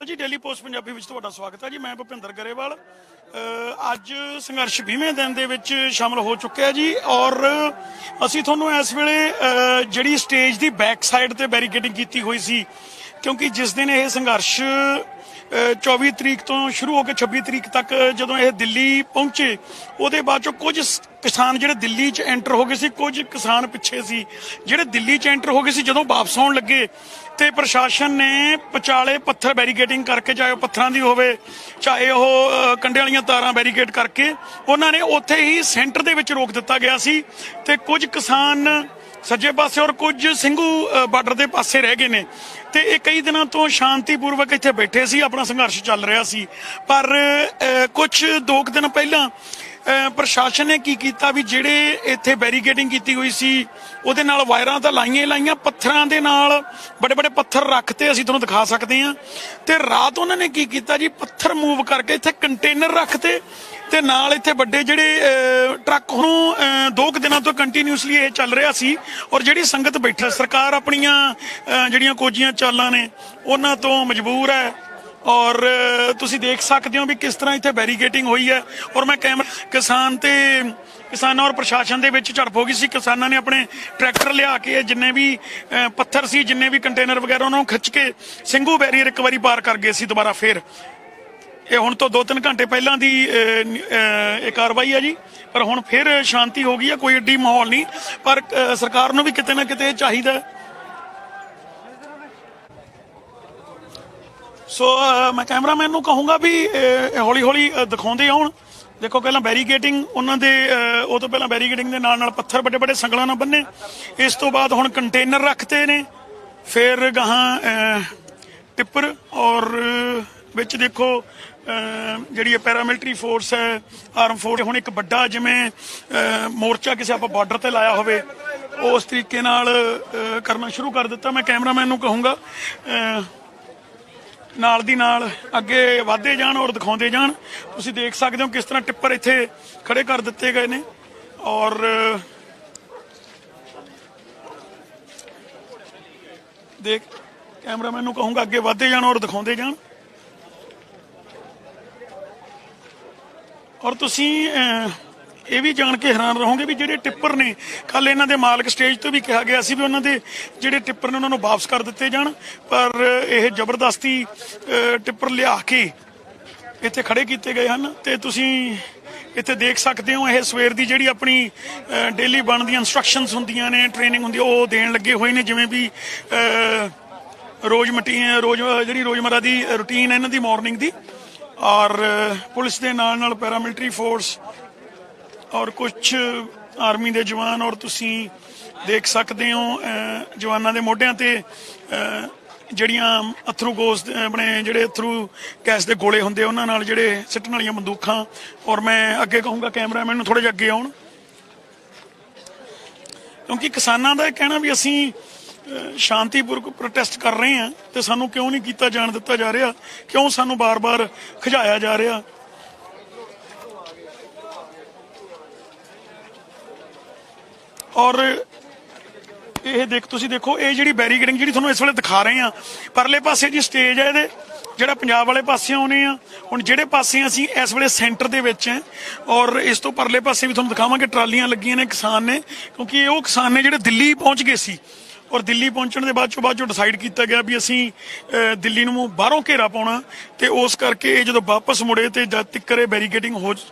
जी daily post Punjabi ਵਿੱਚ ਤੁਹਾਡਾ ਸਵਾਗਤ ਹੈ ਜੀ। ਮੈਂ ਭੁਪਿੰਦਰ ਗਰੇਵਾਲ ਅੱਜ ਸੰਘਰਸ਼ 20ਵੇਂ ਦਿਨ ਦੇ ਵਿੱਚ ਸ਼ਾਮਲ ਹੋ ਚੁੱਕਿਆ ਜੀ ਔਰ ਅਸੀਂ ਤੁਹਾਨੂੰ ਇਸ ਵੇਲੇ ਜਿਹੜੀ ਸਟੇਜ ਦੀ ਬੈਕ ਸਾਈਡ ਤੇ ਬੈਰੀਕੇਡਿੰਗ ਕੀਤੀ ਹੋਈ ਸੀ ਕਿਉਂਕਿ ਜਿਸ ਦਿਨ ਇਹ ਸੰਘਰਸ਼ 24 ਤਰੀਕ ਤੋਂ ਸ਼ੁਰੂ ਹੋ ਕੇ 26 ਤਰੀਕ ਤੱਕ ਜਦੋਂ ਇਹ ਦਿੱਲੀ ਪਹੁੰਚੇ ਉਹਦੇ ਬਾਅਦ ਚੋਂ ਕੁਝ ਕਿਸਾਨ ਜਿਹੜੇ ਦਿੱਲੀ 'ਚ ਐਂਟਰ ਹੋ ਗਏ ਸੀ, ਕੁਝ ਕਿਸਾਨ ਪਿੱਛੇ ਸੀ ਜਿਹੜੇ ਦਿੱਲੀ 'ਚ ਐਂਟਰ ਹੋ ਗਏ ਸੀ। ਜਦੋਂ ਵਾਪਸ ਆਉਣ ਲੱਗੇ ਤੇ ਪ੍ਰਸ਼ਾਸਨ ਨੇ ਵਿਚਾਲੇ ਪੱਥਰ ਬੈਰੀਕੇਡਿੰਗ ਕਰਕੇ, ਚਾਹੇ ਉਹ ਪੱਥਰਾਂ ਦੀ ਹੋਵੇ ਚਾਹੇ ਉਹ ਕੰਡੇ ਵਾਲੀਆਂ ਤਾਰਾਂ ਬੈਰੀਕੇਡ ਕਰਕੇ ਉਹਨਾਂ ਨੇ ਉੱਥੇ ਹੀ ਸੈਂਟਰ ਦੇ ਵਿੱਚ ਰੋਕ ਦਿੱਤਾ ਗਿਆ ਸੀ ਤੇ ਕੁਝ ਕਿਸਾਨ ਸੱਜੇ ਪਾਸੇ ਔਰ ਕੁਝ ਸਿੰਘੂ ਬਾਰਡਰ ਦੇ ਪਾਸੇ ਰਹਿ ਗਏ ਨੇ ਤੇ ਇਹ ਕਈ ਦਿਨਾਂ ਤੋਂ ਸ਼ਾਂਤੀਪੂਰਵਕ ਇੱਥੇ ਬੈਠੇ ਸੀ, ਆਪਣਾ ਸੰਘਰਸ਼ ਚੱਲ ਰਿਹਾ ਸੀ। ਪਰ ਕੁਝ 2 ਦਿਨ ਪਹਿਲਾਂ ਪ੍ਰਸ਼ਾਸਨ ਨੇ ਕੀ ਕੀਤਾ ਵੀ ਜਿਹੜੇ ਇੱਥੇ ਬੈਰੀਕੇਡਿੰਗ ਕੀਤੀ ਹੋਈ ਸੀ ਉਹਦੇ ਨਾਲ ਵਾਇਰਾਂ ਤਾਂ ਲਾਈਆਂ ਪੱਥਰਾਂ ਦੇ ਨਾਲ ਬੜੇ ਬੜੇ ਪੱਥਰ ਰੱਖਤੇ, ਅਸੀਂ ਤੁਹਾਨੂੰ ਦਿਖਾ ਸਕਦੇ ਹਾਂ। ਤੇ ਰਾਤ ਉਹਨਾਂ ਨੇ ਕੀ ਕੀਤਾ ਜੀ, ਪੱਥਰ ਮੂਵ ਕਰਕੇ ਇੱਥੇ ਕੰਟੇਨਰ ਰੱਖਤੇ ਤੇ ਨਾਲ ਇੱਥੇ ਵੱਡੇ ਜਿਹੜੇ ਟਰੱਕ ਹੁਣ 2 ਦਿਨਾਂ ਤੋਂ ਕੰਟੀਨਿਊਸਲੀ ਇਹ ਚੱਲ ਰਿਹਾ ਸੀ ਔਰ ਜਿਹੜੀ ਸੰਗਤ ਬੈਠੀ, ਸਰਕਾਰ ਆਪਣੀਆਂ ਜਿਹੜੀਆਂ ਕੋਝੀਆਂ ਚਾਲਾਂ ਨੇ ਉਹਨਾਂ ਤੋਂ ਮਜਬੂਰ ਹੈ ਔਰ ਤੁਸੀਂ ਦੇਖ ਸਕਦੇ ਹੋ ਵੀ ਕਿਸ ਤਰ੍ਹਾਂ ਇੱਥੇ ਬੈਰੀਕੇਡਿੰਗ ਹੋਈ ਹੈ ਔਰ ਮੈਂ ਕਿਸਾਨਾਂ ਔਰ ਪ੍ਰਸ਼ਾਸਨ ਦੇ ਵਿੱਚ ਝੜਪ ਹੋ ਗਈ ਸੀ। ਕਿਸਾਨਾਂ ਨੇ ਆਪਣੇ ਟਰੈਕਟਰ ਲਿਆ ਕੇ ਜਿੰਨੇ ਵੀ ਪੱਥਰ ਸੀ, ਜਿੰਨੇ ਵੀ ਕੰਟੇਨਰ ਵਗੈਰਾ ਉਹਨਾਂ ਨੂੰ ਖਿੱਚ ਕੇ ਸਿੰਘੂ ਬੈਰੀਅਰ ਇੱਕ ਵਾਰੀ ਪਾਰ ਕਰ ਗਏ ਸੀ ਦੁਬਾਰਾ। ਫਿਰ ਇਹ ਹੁਣ ਤੋਂ 2-3 ਘੰਟੇ ਪਹਿਲਾਂ ਦੀ ਇਹ ਕਾਰਵਾਈ ਹੈ ਜੀ, ਪਰ ਹੁਣ ਫਿਰ ਸ਼ਾਂਤੀ ਹੋ ਗਈ ਹੈ, ਕੋਈ ਏਡੀ ਮਾਹੌਲ ਨਹੀਂ। ਪਰ ਸਰਕਾਰ ਨੂੰ ਵੀ ਕਿਤੇ ਨਾ ਕਿਤੇ ਚਾਹੀਦਾ। ਸੋ ਮੈਂ ਕੈਮਰਾਮੈਨ ਨੂੰ ਕਹੂੰਗਾ ਵੀ ਹੌਲੀ ਹੌਲੀ ਦਿਖਾਉਂਦੇ ਆਉਣ। ਦੇਖੋ ਪਹਿਲਾਂ ਬੈਰੀਕੇਡਿੰਗ ਉਹਨਾਂ ਦੇ ਉਹ ਤੋਂ ਪਹਿਲਾਂ ਬੈਰੀਕੇਡਿੰਗ ਦੇ ਨਾਲ ਪੱਥਰ ਵੱਡੇ ਵੱਡੇ ਸੰਗਲਾਂ ਨਾਲ ਬੰਨੇ, ਇਸ ਤੋਂ ਬਾਅਦ ਹੁਣ ਕੰਟੇਨਰ ਰੱਖਤੇ ਨੇ, ਫਿਰ ਗਾਹਾਂ ਟਿੱਪਰ ਔਰ ਵਿੱਚ ਦੇਖੋ ਜਿਹੜੀ ਪੈਰਾਮਿਲਟਰੀ ਫੋਰਸ ਹੈ, ਆਰਮ ਫੋਰਸ। ਹੁਣ ਇੱਕ ਵੱਡਾ ਜਿਵੇਂ ਮੋਰਚਾ ਕਿਸੇ ਆਪਾਂ ਬਾਰਡਰ ਤੇ ਲਾਇਆ ਹੋਵੇ ਉਸ ਤਰੀਕੇ ਨਾਲ ਕਰਨਾ ਸ਼ੁਰੂ ਕਰ ਦਿੱਤਾ। ਮੈਂ ਕੈਮਰਾਮੈਨ ਨੂੰ ਕਹੂੰਗਾ ਨਾਲ ਦੀ ਨਾਲ ਅੱਗੇ ਵਧਦੇ ਜਾਣ ਔਰ ਦਿਖਾਉਂਦੇ ਜਾਣ। ਤੁਸੀਂ ਦੇਖ ਸਕਦੇ ਹੋ ਕਿਸ ਤਰ੍ਹਾਂ ਟਿੱਪਰ ਇੱਥੇ ਖੜੇ ਕਰ ਦਿੱਤੇ ਗਏ ਨੇ ਔਰ ਕੈਮਰਾਮੈਨ ਨੂੰ ਕਹੂੰਗਾ ਅੱਗੇ ਵਧਦੇ ਜਾਣ ਔਰ ਦਿਖਾਉਂਦੇ ਜਾਣ। ਔਰ ਤੁਸੀਂ ਇਹ ਵੀ ਜਾਣ ਕੇ ਹੈਰਾਨ ਰਹੋਗੇ ਵੀ ਜਿਹੜੇ ਟਿੱਪਰ ਨੇ, ਕੱਲ ਇਹਨਾਂ ਦੇ ਮਾਲਕ ਸਟੇਜ ਤੋਂ ਵੀ ਕਿਹਾ ਗਿਆ ਸੀ ਵੀ ਉਹਨਾਂ ਦੇ ਜਿਹੜੇ ਟਿੱਪਰ ਨੇ ਉਹਨਾਂ ਨੂੰ ਵਾਪਸ ਕਰ ਦਿੱਤੇ ਜਾਣ, ਪਰ ਇਹ ਜ਼ਬਰਦਸਤੀ ਟਿੱਪਰ ਲਿਆ ਕੇ ਇੱਥੇ ਖੜੇ ਕੀਤੇ ਗਏ ਹਨ। ਤੇ ਤੁਸੀਂ ਇੱਥੇ ਦੇਖ ਸਕਦੇ ਹੋ ਇਹ ਸਵੇਰ ਦੀ ਜਿਹੜੀ ਆਪਣੀ ਡੇਲੀ ਬਣਦੀਆਂ ਇੰਸਟਰਕਸ਼ਨਸ ਹੁੰਦੀਆਂ ਨੇ, ਟ੍ਰੇਨਿੰਗ ਹੁੰਦੀ ਉਹ ਦੇਣ ਲੱਗੇ ਹੋਏ ਨੇ, ਜਿਵੇਂ ਵੀ ਜਿਹੜੀ ਰੋਜ਼ਮਰਾ ਦੀ ਰੂਟੀਨ ਹੈ ਇਹਨਾਂ ਦੀ ਮਾਰਨਿੰਗ ਦੀ। ਔਰ ਪੁਲਿਸ ਦੇ ਨਾਲ ਪੈਰਾਮਿਲਟਰੀ ਫੋਰਸ ਔਰ ਕੁਛ ਆਰਮੀ ਦੇ ਜਵਾਨ ਔਰ ਤੁਸੀਂ ਦੇਖ ਸਕਦੇ ਹੋ ਜਵਾਨਾਂ ਦੇ ਮੋਢਿਆਂ ਤੇ ਜਿਹੜੀਆਂ ਅਥਰੂ ਗੈਸ ਆਪਣੇ ਜਿਹੜੇ ਅਥਰੂ ਗੈਸ ਦੇ ਗੋਲੇ ਹੁੰਦੇ ਉਹਨਾਂ ਨਾਲ ਜਿਹੜੇ ਸਿੱਟਣ ਵਾਲੀਆਂ ਬੰਦੂਕਾਂ। ਔਰ ਮੈਂ ਅੱਗੇ ਕਹੂੰਗਾ ਕੈਮਰਾਮੈਨ ਨੂੰ ਥੋੜੇ ਜਿਹਾ ਅੱਗੇ ਆਉਣ, ਕਿਉਂਕਿ ਕਿਸਾਨਾਂ ਦਾ ਇਹ ਕਹਿਣਾ ਵੀ ਅਸੀਂ ਸ਼ਾਂਤੀਪੂਰਵਕ ਪ੍ਰੋਟੈਸਟ ਕਰ ਰਹੇ ਹਾਂ ਤੇ ਸਾਨੂੰ ਕਿਉਂ ਨਹੀਂ ਕੀਤਾ ਜਾਣ ਦਿੱਤਾ ਜਾ ਰਿਹਾ, ਕਿਉਂ ਸਾਨੂੰ ਬਾਰ-ਬਾਰ ਖਿਜਾਇਆ ਜਾ ਰਿਹਾ। ਔਰ ਇਹ ਤੁਸੀਂ ਦੇਖੋ ਇਹ ਜਿਹੜੀ ਬੈਰੀਕੇਡਿੰਗ ਜਿਹੜੀ ਤੁਹਾਨੂੰ ਇਸ ਵੇਲੇ ਦਿਖਾ ਰਹੇ ਆ, ਪਰਲੇ ਪਾਸੇ ਜੀ ਸਟੇਜ ਹੈ ਇਹਦੇ, ਜਿਹੜਾ ਪੰਜਾਬ ਵਾਲੇ ਪਾਸੇ ਆਉਣੇ ਆ। ਹੁਣ ਜਿਹੜੇ ਪਾਸੇ ਅਸੀਂ ਇਸ ਵੇਲੇ ਸੈਂਟਰ ਦੇ ਵਿੱਚ ਹੈ ਔਰ ਇਸ ਤੋਂ ਪਰਲੇ ਪਾਸੇ ਵੀ ਤੁਹਾਨੂੰ ਦਿਖਾਵਾਂਗੇ ਟਰਾਲੀਆਂ ਲੱਗੀਆਂ ਨੇ ਕਿਸਾਨ ਨੇ, ਕਿਉਂਕਿ ਇਹ ਉਹ ਕਿਸਾਨ ਨੇ ਜਿਹੜੇ ਦਿੱਲੀ ਪਹੁੰਚ ਗਏ ਸੀ ਔਰ ਦਿੱਲੀ ਪਹੁੰਚਣ ਦੇ ਬਾਅਦ ਚੋਂ ਡਿਸਾਈਡ ਕੀਤਾ ਗਿਆ ਵੀ ਅਸੀਂ ਦਿੱਲੀ ਨੂੰ ਬਾਹਰੋਂ ਘੇਰਾ ਪਾਉਣਾ ਤੇ ਉਸ ਕਰਕੇ ਇਹ ਜਦੋਂ ਵਾਪਸ ਮੁੜੇ ਤੇ ਜਦ ਤੱਕ ਇਹ ਬੈਰੀਕੇਡਿੰਗ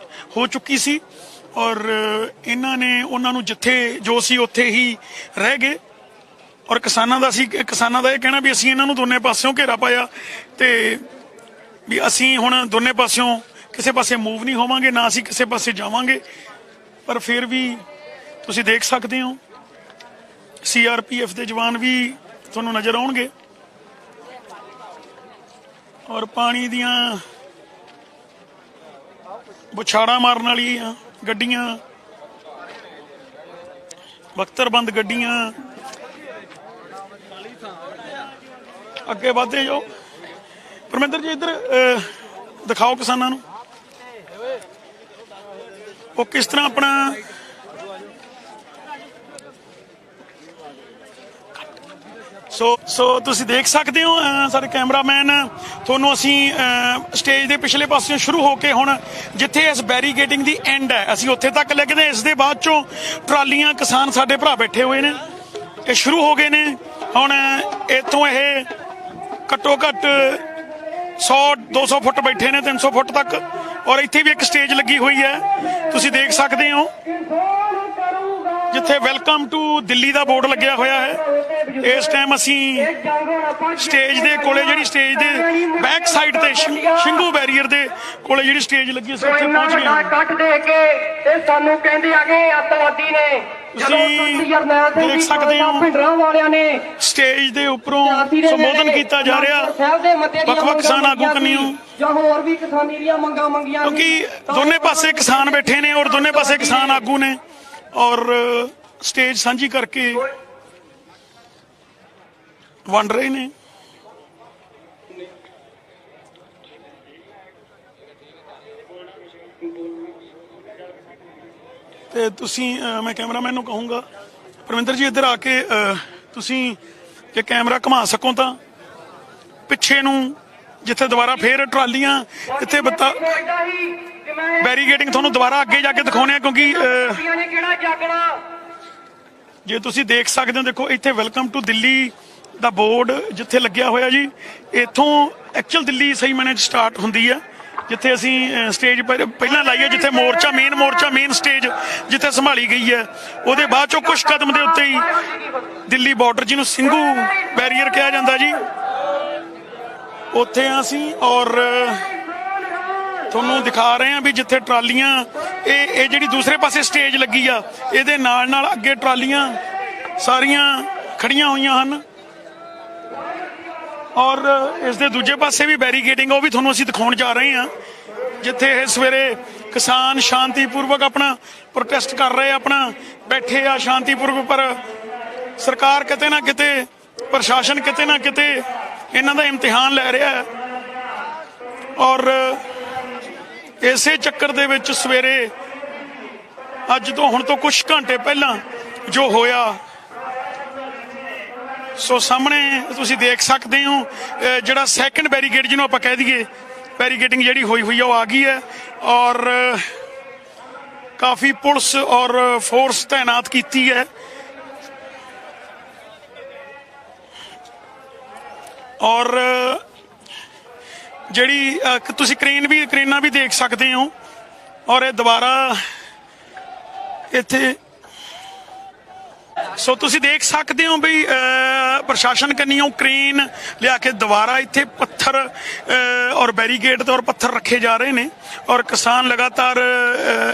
ਹੋ ਚੁੱਕੀ ਸੀ ਔਰ ਇਹਨਾਂ ਨੇ ਉਹਨਾਂ ਨੂੰ ਜਿੱਥੇ ਜੋ ਸੀ ਉੱਥੇ ਹੀ ਰਹਿ ਗਏ। ਔਰ ਕਿਸਾਨਾਂ ਦਾ ਇਹ ਕਹਿਣਾ ਵੀ ਅਸੀਂ ਇਹਨਾਂ ਨੂੰ ਦੋਨੇ ਪਾਸਿਓਂ ਘੇਰਾ ਪਾਇਆ ਤੇ ਵੀ ਅਸੀਂ ਹੁਣ ਦੋਨੇ ਪਾਸਿਓਂ ਕਿਸੇ ਪਾਸੇ ਮੂਵ ਨਹੀਂ ਹੋਵਾਂਗੇ, ਨਾ ਅਸੀਂ ਕਿਸੇ ਪਾਸੇ ਜਾਵਾਂਗੇ। ਪਰ ਫਿਰ ਵੀ ਤੁਸੀਂ ਦੇਖ ਸਕਦੇ ਹੋ CRPF ਦੇ ਜਵਾਨ ਵੀ ਤੁਹਾਨੂੰ ਨਜ਼ਰ ਆਉਣਗੇ ਔਰ ਪਾਣੀ ਦੀਆਂ ਬੁਛਾੜਾਂ ਮਾਰਨ ਵਾਲੀਆਂ ਗੱਡੀਆਂ, ਬਖਤਰਬੰਦ ਗੱਡੀਆਂ। ਅੱਗੇ ਵਧਦੇ ਜਾਓ। ਪਰਮਿੰਦਰ ਜੀ ਇੱਧਰ ਦਿਖਾਓ ਕਿਸਾਨਾਂ ਨੂੰ ਉਹ ਕਿਸ ਤਰ੍ਹਾਂ ਆਪਣਾ ਸੋ ਤੁਸੀਂ ਦੇਖ ਸਕਦੇ ਹੋ ਸਾਡੇ ਕੈਮਰਾਮੈਨ ਤੁਹਾਨੂੰ ਅਸੀਂ ਸਟੇਜ ਦੇ ਪਿਛਲੇ ਪਾਸਿਓਂ ਸ਼ੁਰੂ ਹੋ ਕੇ ਹੁਣ ਜਿੱਥੇ ਇਸ ਬੈਰੀਗੇਟਿੰਗ ਦੀ ਐਂਡ ਹੈ ਅਸੀਂ ਉੱਥੇ ਤੱਕ ਲੈ ਕੇ ਇਸ ਦੇ ਬਾਅਦ ਚੋਂ ਟਰਾਲੀਆਂ ਕਿਸਾਨ ਸਾਡੇ ਭਰਾ ਬੈਠੇ ਹੋਏ ਨੇ ਇਹ ਸ਼ੁਰੂ ਹੋ ਗਏ ਨੇ ਹੁਣ ਇੱਥੋਂ ਇਹ ਘੱਟੋ ਘੱਟ 100-200 ਫੁੱਟ ਬੈਠੇ ਨੇ 300 ਫੁੱਟ ਤੱਕ ਔਰ ਇੱਥੇ ਵੀ ਇੱਕ ਸਟੇਜ ਲੱਗੀ ਹੋਈ ਹੈ ਤੁਸੀਂ ਦੇਖ ਸਕਦੇ ਹੋ ਜਿੱਥੇ ਵੈਲਕਮ ਟੂ ਦਿੱਲੀ ਦਾ ਬੋਰਡ ਲੱਗਿਆ ਹੋਇਆ ਹੈ ਇਸ ਟਾਈਮ ਅਸੀਂ ਸਟੇਜ ਦੇ ਕੋਲੇ ਜਿਹੜੀ ਸਟੇਜ ਦੇ ਬੈਕ ਸਾਈਡ ਤੇ ਸ਼ਿੰਗੂ ਬੈਰੀਅਰ ਦੇ ਕੋਲੇ ਜਿਹੜੀ ਸਟੇਜ ਲੱਗੀ ਸੀ ਉੱਥੇ ਪਹੁੰਚ ਗਏ ਹਾਂ ਕੱਟ ਦੇ ਕੇ ਇਹ ਸਾਨੂੰ ਕਹਿੰਦੇ ਆਗੇ ਅੱਤਵਾਦੀ ਨੇ ਤੁਸੀਂ ਦੇਖ ਸਕਦੇ ਹੋ ਭਿੰਡਰਾਂ ਵਾਲਿਆਂ ਨੇ ਸਟੇਜ ਦੇ ਉੱਪਰੋਂ ਸੰਬੋਧਨ ਕੀਤਾ ਜਾ ਰਿਹਾ ਵੱਖ-ਵੱਖ ਕਿਸਾਨ ਆਗੂ ਕੰਨਿਓ ਜਾਂ ਹੋਰ ਵੀ ਕਿਸਾਨੀ ਦੀਆਂ ਮੰਗਾਂ ਮੰਗੀਆਂ ਕਿਉਂਕਿ ਦੋਨੇ ਪਾਸੇ ਕਿਸਾਨ ਬੈਠੇ ਨੇ ਔਰ ਦੋਨੇ ਪਾਸੇ ਕਿਸਾਨ ਆਗੂ ਨੇ ਔਰ ਸਟੇਜ ਸਾਂਝੀ ਕਰਕੇ ਵੰਡ ਰਹੇ ਨੇ ਤੇ ਤੁਸੀਂ ਮੈਂ ਕੈਮਰਾਮੈਨ ਨੂੰ ਕਹੂੰਗਾ ਪਰਮਿੰਦਰ ਜੀ ਇੱਧਰ ਆ ਕੇ ਤੁਸੀਂ ਜੇ ਕੈਮਰਾ ਘੁਮਾ ਸਕੋ ਤਾਂ ਪਿੱਛੇ ਨੂੰ ਜਿੱਥੇ ਦੁਬਾਰਾ ਫੇਰ ਟਰਾਲੀਆਂ ਇੱਥੇ ਬੈਰੀਗੇਟਿੰਗ ਤੁਹਾਨੂੰ ਦੁਬਾਰਾ ਅੱਗੇ ਜਾ ਕੇ ਦਿਖਾਉਣੇ ਆ ਕਿਉਂਕਿ ਜੇ ਤੁਸੀਂ ਦੇਖ ਸਕਦੇ ਹੋ ਦੇਖੋ ਇੱਥੇ ਵੈਲਕਮ ਟੂ ਦਿੱਲੀ ਦਾ ਬੋਰਡ ਜਿੱਥੇ ਲੱਗਿਆ ਹੋਇਆ ਜੀ ਇੱਥੋਂ ਐਕਚੁਅਲ ਦਿੱਲੀ ਸਹੀ ਮਾਇਨੇ 'ਚ ਸਟਾਰਟ ਹੁੰਦੀ ਹੈ ਜਿੱਥੇ ਅਸੀਂ ਸਟੇਜ ਪਹਿਲਾਂ ਲਾਈਏ ਜਿੱਥੇ ਮੋਰਚਾ ਮੇਨ ਸਟੇਜ ਜਿੱਥੇ ਸੰਭਾਲੀ ਗਈ ਹੈ ਉਹਦੇ ਬਾਅਦ ਚੋਂ ਕੁਝ ਕਦਮ ਦੇ ਉੱਤੇ ਹੀ ਦਿੱਲੀ ਬਾਰਡਰ ਜਿਹਨੂੰ ਸਿੰਘੂ ਬੈਰੀਅਰ ਕਿਹਾ ਜਾਂਦਾ ਜੀ ਉੱਥੇ ਅਸੀਂ ਔਰ ਤੁਹਾਨੂੰ ਦਿਖਾ ਰਹੇ ਹਾਂ ਵੀ ਜਿੱਥੇ ਟਰਾਲੀਆਂ ਇਹ ਜਿਹੜੀ ਦੂਸਰੇ ਪਾਸੇ ਸਟੇਜ ਲੱਗੀ ਆ ਇਹਦੇ ਨਾਲ ਅੱਗੇ ਟਰਾਲੀਆਂ ਸਾਰੀਆਂ ਖੜੀਆਂ ਹੋਈਆਂ ਹਨ ਔਰ ਇਸ ਦੇ ਦੂਜੇ ਪਾਸੇ ਵੀ ਬੈਰੀਗੇਟਿੰਗ ਉਹ ਵੀ ਤੁਹਾਨੂੰ ਅਸੀਂ ਦਿਖਾਉਣ ਜਾ ਰਹੇ ਹਾਂ ਜਿੱਥੇ ਇਹ ਸਵੇਰੇ ਕਿਸਾਨ ਸ਼ਾਂਤੀਪੂਰਵਕ ਆਪਣਾ ਪ੍ਰੋਟੈਸਟ ਕਰ ਰਹੇ ਆਪਣਾ ਬੈਠੇ ਆ ਸ਼ਾਂਤੀਪੂਰਵਕ ਪਰ ਸਰਕਾਰ ਕਿਤੇ ਨਾ ਕਿਤੇ ਪ੍ਰਸ਼ਾਸਨ ਕਿਤੇ ਨਾ ਕਿਤੇ ਇਹਨਾਂ ਦਾ ਇਮਤਿਹਾਨ ਲੈ ਰਿਹਾ ਹੈ ਔਰ ਇਸੇ ਚੱਕਰ ਦੇ ਵਿੱਚ ਸਵੇਰੇ ਅੱਜ ਤੋਂ ਹੁਣ ਤੋਂ ਕੁਝ ਘੰਟੇ ਪਹਿਲਾਂ ਜੋ ਹੋਇਆ ਸੋ ਸਾਹਮਣੇ ਤੁਸੀਂ ਦੇਖ ਸਕਦੇ ਹੋ ਜਿਹੜਾ ਸੈਕੰਡ ਬੈਰੀਗੇਡ ਜਿਹਨੂੰ ਆਪਾਂ ਕਹਿ ਦਈਏ ਬੈਰੀਗੇਟਿੰਗ ਜਿਹੜੀ ਹੋਈ ਆ ਉਹ ਆ ਗਈ ਹੈ ਔਰ ਕਾਫੀ ਪੁਲਿਸ ਔਰ ਫੋਰਸ ਤਾਇਨਾਤ ਕੀਤੀ ਹੈ ਔਰ ਜਿਹੜੀ ਤੁਸੀਂ ਕ੍ਰੇਨਾਂ ਵੀ ਦੇਖ ਸਕਦੇ ਹੋ ਔਰ ਇਹ ਦੁਬਾਰਾ ਇੱਥੇ ਸੋ ਤੁਸੀਂ ਦੇਖ ਸਕਦੇ ਹੋ ਵੀ ਪ੍ਰਸ਼ਾਸਨ ਕੰਨੀਓ ਕ੍ਰੇਨ ਲਿਆ ਕੇ ਦੁਬਾਰਾ ਇੱਥੇ ਪੱਥਰ ਔਰ ਬੈਰੀਗੇਡ ਤੇ ਔਰ ਪੱਥਰ ਰੱਖੇ ਜਾ ਰਹੇ ਨੇ ਔਰ ਕਿਸਾਨ ਲਗਾਤਾਰ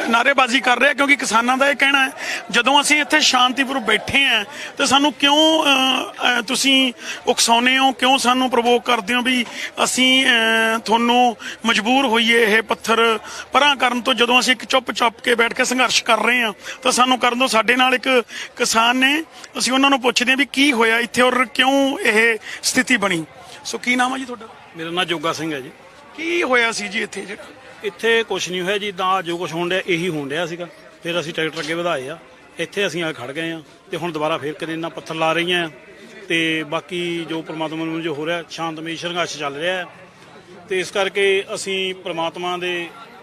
ਨਾਅਰੇਬਾਜ਼ੀ ਕਰ ਰਹੇ ਕਿਉਂਕਿ ਕਿਸਾਨਾਂ ਦਾ ਇਹ ਕਹਿਣਾ ਹੈ ਜਦੋਂ ਅਸੀਂ ਇੱਥੇ ਸ਼ਾਂਤੀਪੂਰਵਕ ਬੈਠੇ ਆਂ ਤੇ ਸਾਨੂੰ ਕਿਉਂ ਤੁਸੀਂ ਉਕਸਾਉਂਦੇ ਹੋ ਕਿਉਂ ਸਾਨੂੰ ਪ੍ਰਵੋਕ ਕਰਦੇ ਹੋ ਵੀ ਅਸੀਂ ਤੁਹਾਨੂੰ ਮਜਬੂਰ ਹੋਈਏ ਇਹ ਪੱਥਰ ਪਰਾਂ ਕਰਨ ਤੋਂ ਜਦੋਂ ਅਸੀਂ ਇੱਕ ਚੁੱਪ ਕੇ ਬੈਠ ਕੇ ਸੰਘਰਸ਼ ਕਰ ਰਹੇ ਹਾਂ ਤਾਂ ਸਾਨੂੰ ਕਰਨ ਤੋਂ ਸਾਡੇ ਨਾਲ ਇੱਕ ਕਿਸਾਨ ਨੇ ਅਸੀਂ ਉਹਨਾਂ ਨੂੰ ਪੁੱਛਦੇ ਹਾਂ ਵੀ ਕੀ ਹੋਇਆ ਇੱਥੇ ਔਰ ਕਿਉਂ ਇਹ ਸਥਿਤੀ ਬਣੀ ਸੋ ਕੀ ਨਾਮ ਹੈ ਜੀ ਤੁਹਾਡਾ ਮੇਰਾ ਨਾਮ ਜੋਗਾ ਸਿੰਘ ਹੈ ਜੀ ਕੀ ਹੋਇਆ ਸੀ ਜੀ ਇੱਥੇ ਜਿਹੜਾ ਇੱਥੇ ਕੁਛ ਨਹੀਂ ਹੋਇਆ ਜੀ ਤਾਂ ਜੋ ਕੁਛ ਹੋਣ ਡਿਆ ਇਹੀ ਹੋਣ ਡਿਆ ਸੀਗਾ ਫਿਰ ਅਸੀਂ ਟਰੈਕਟਰ ਅੱਗੇ ਵਧਾਏ ਆ ਇੱਥੇ ਅਸੀਂ ਆ ਖੜ ਗਏ ਆ ਤੇ ਹੁਣ ਦੁਬਾਰਾ ਫੇਰ ਕ੍ਰੇਨਾਂ ਪੱਥਰ ਲਾ ਰਹੀਆਂ ਆ ਤੇ ਬਾਕੀ ਜੋ ਪ੍ਰਮਾਤਮਾ ਨੂੰ ਜੋ ਹੋ ਰਿਹਾ ਸ਼ਾਂਤਮਈ ਸੰਘਰਸ਼ ਚੱਲ ਰਿਹਾ ਹੈ ਤੇ ਇਸ ਕਰਕੇ ਅਸੀਂ ਪ੍ਰਮਾਤਮਾ ਦੇ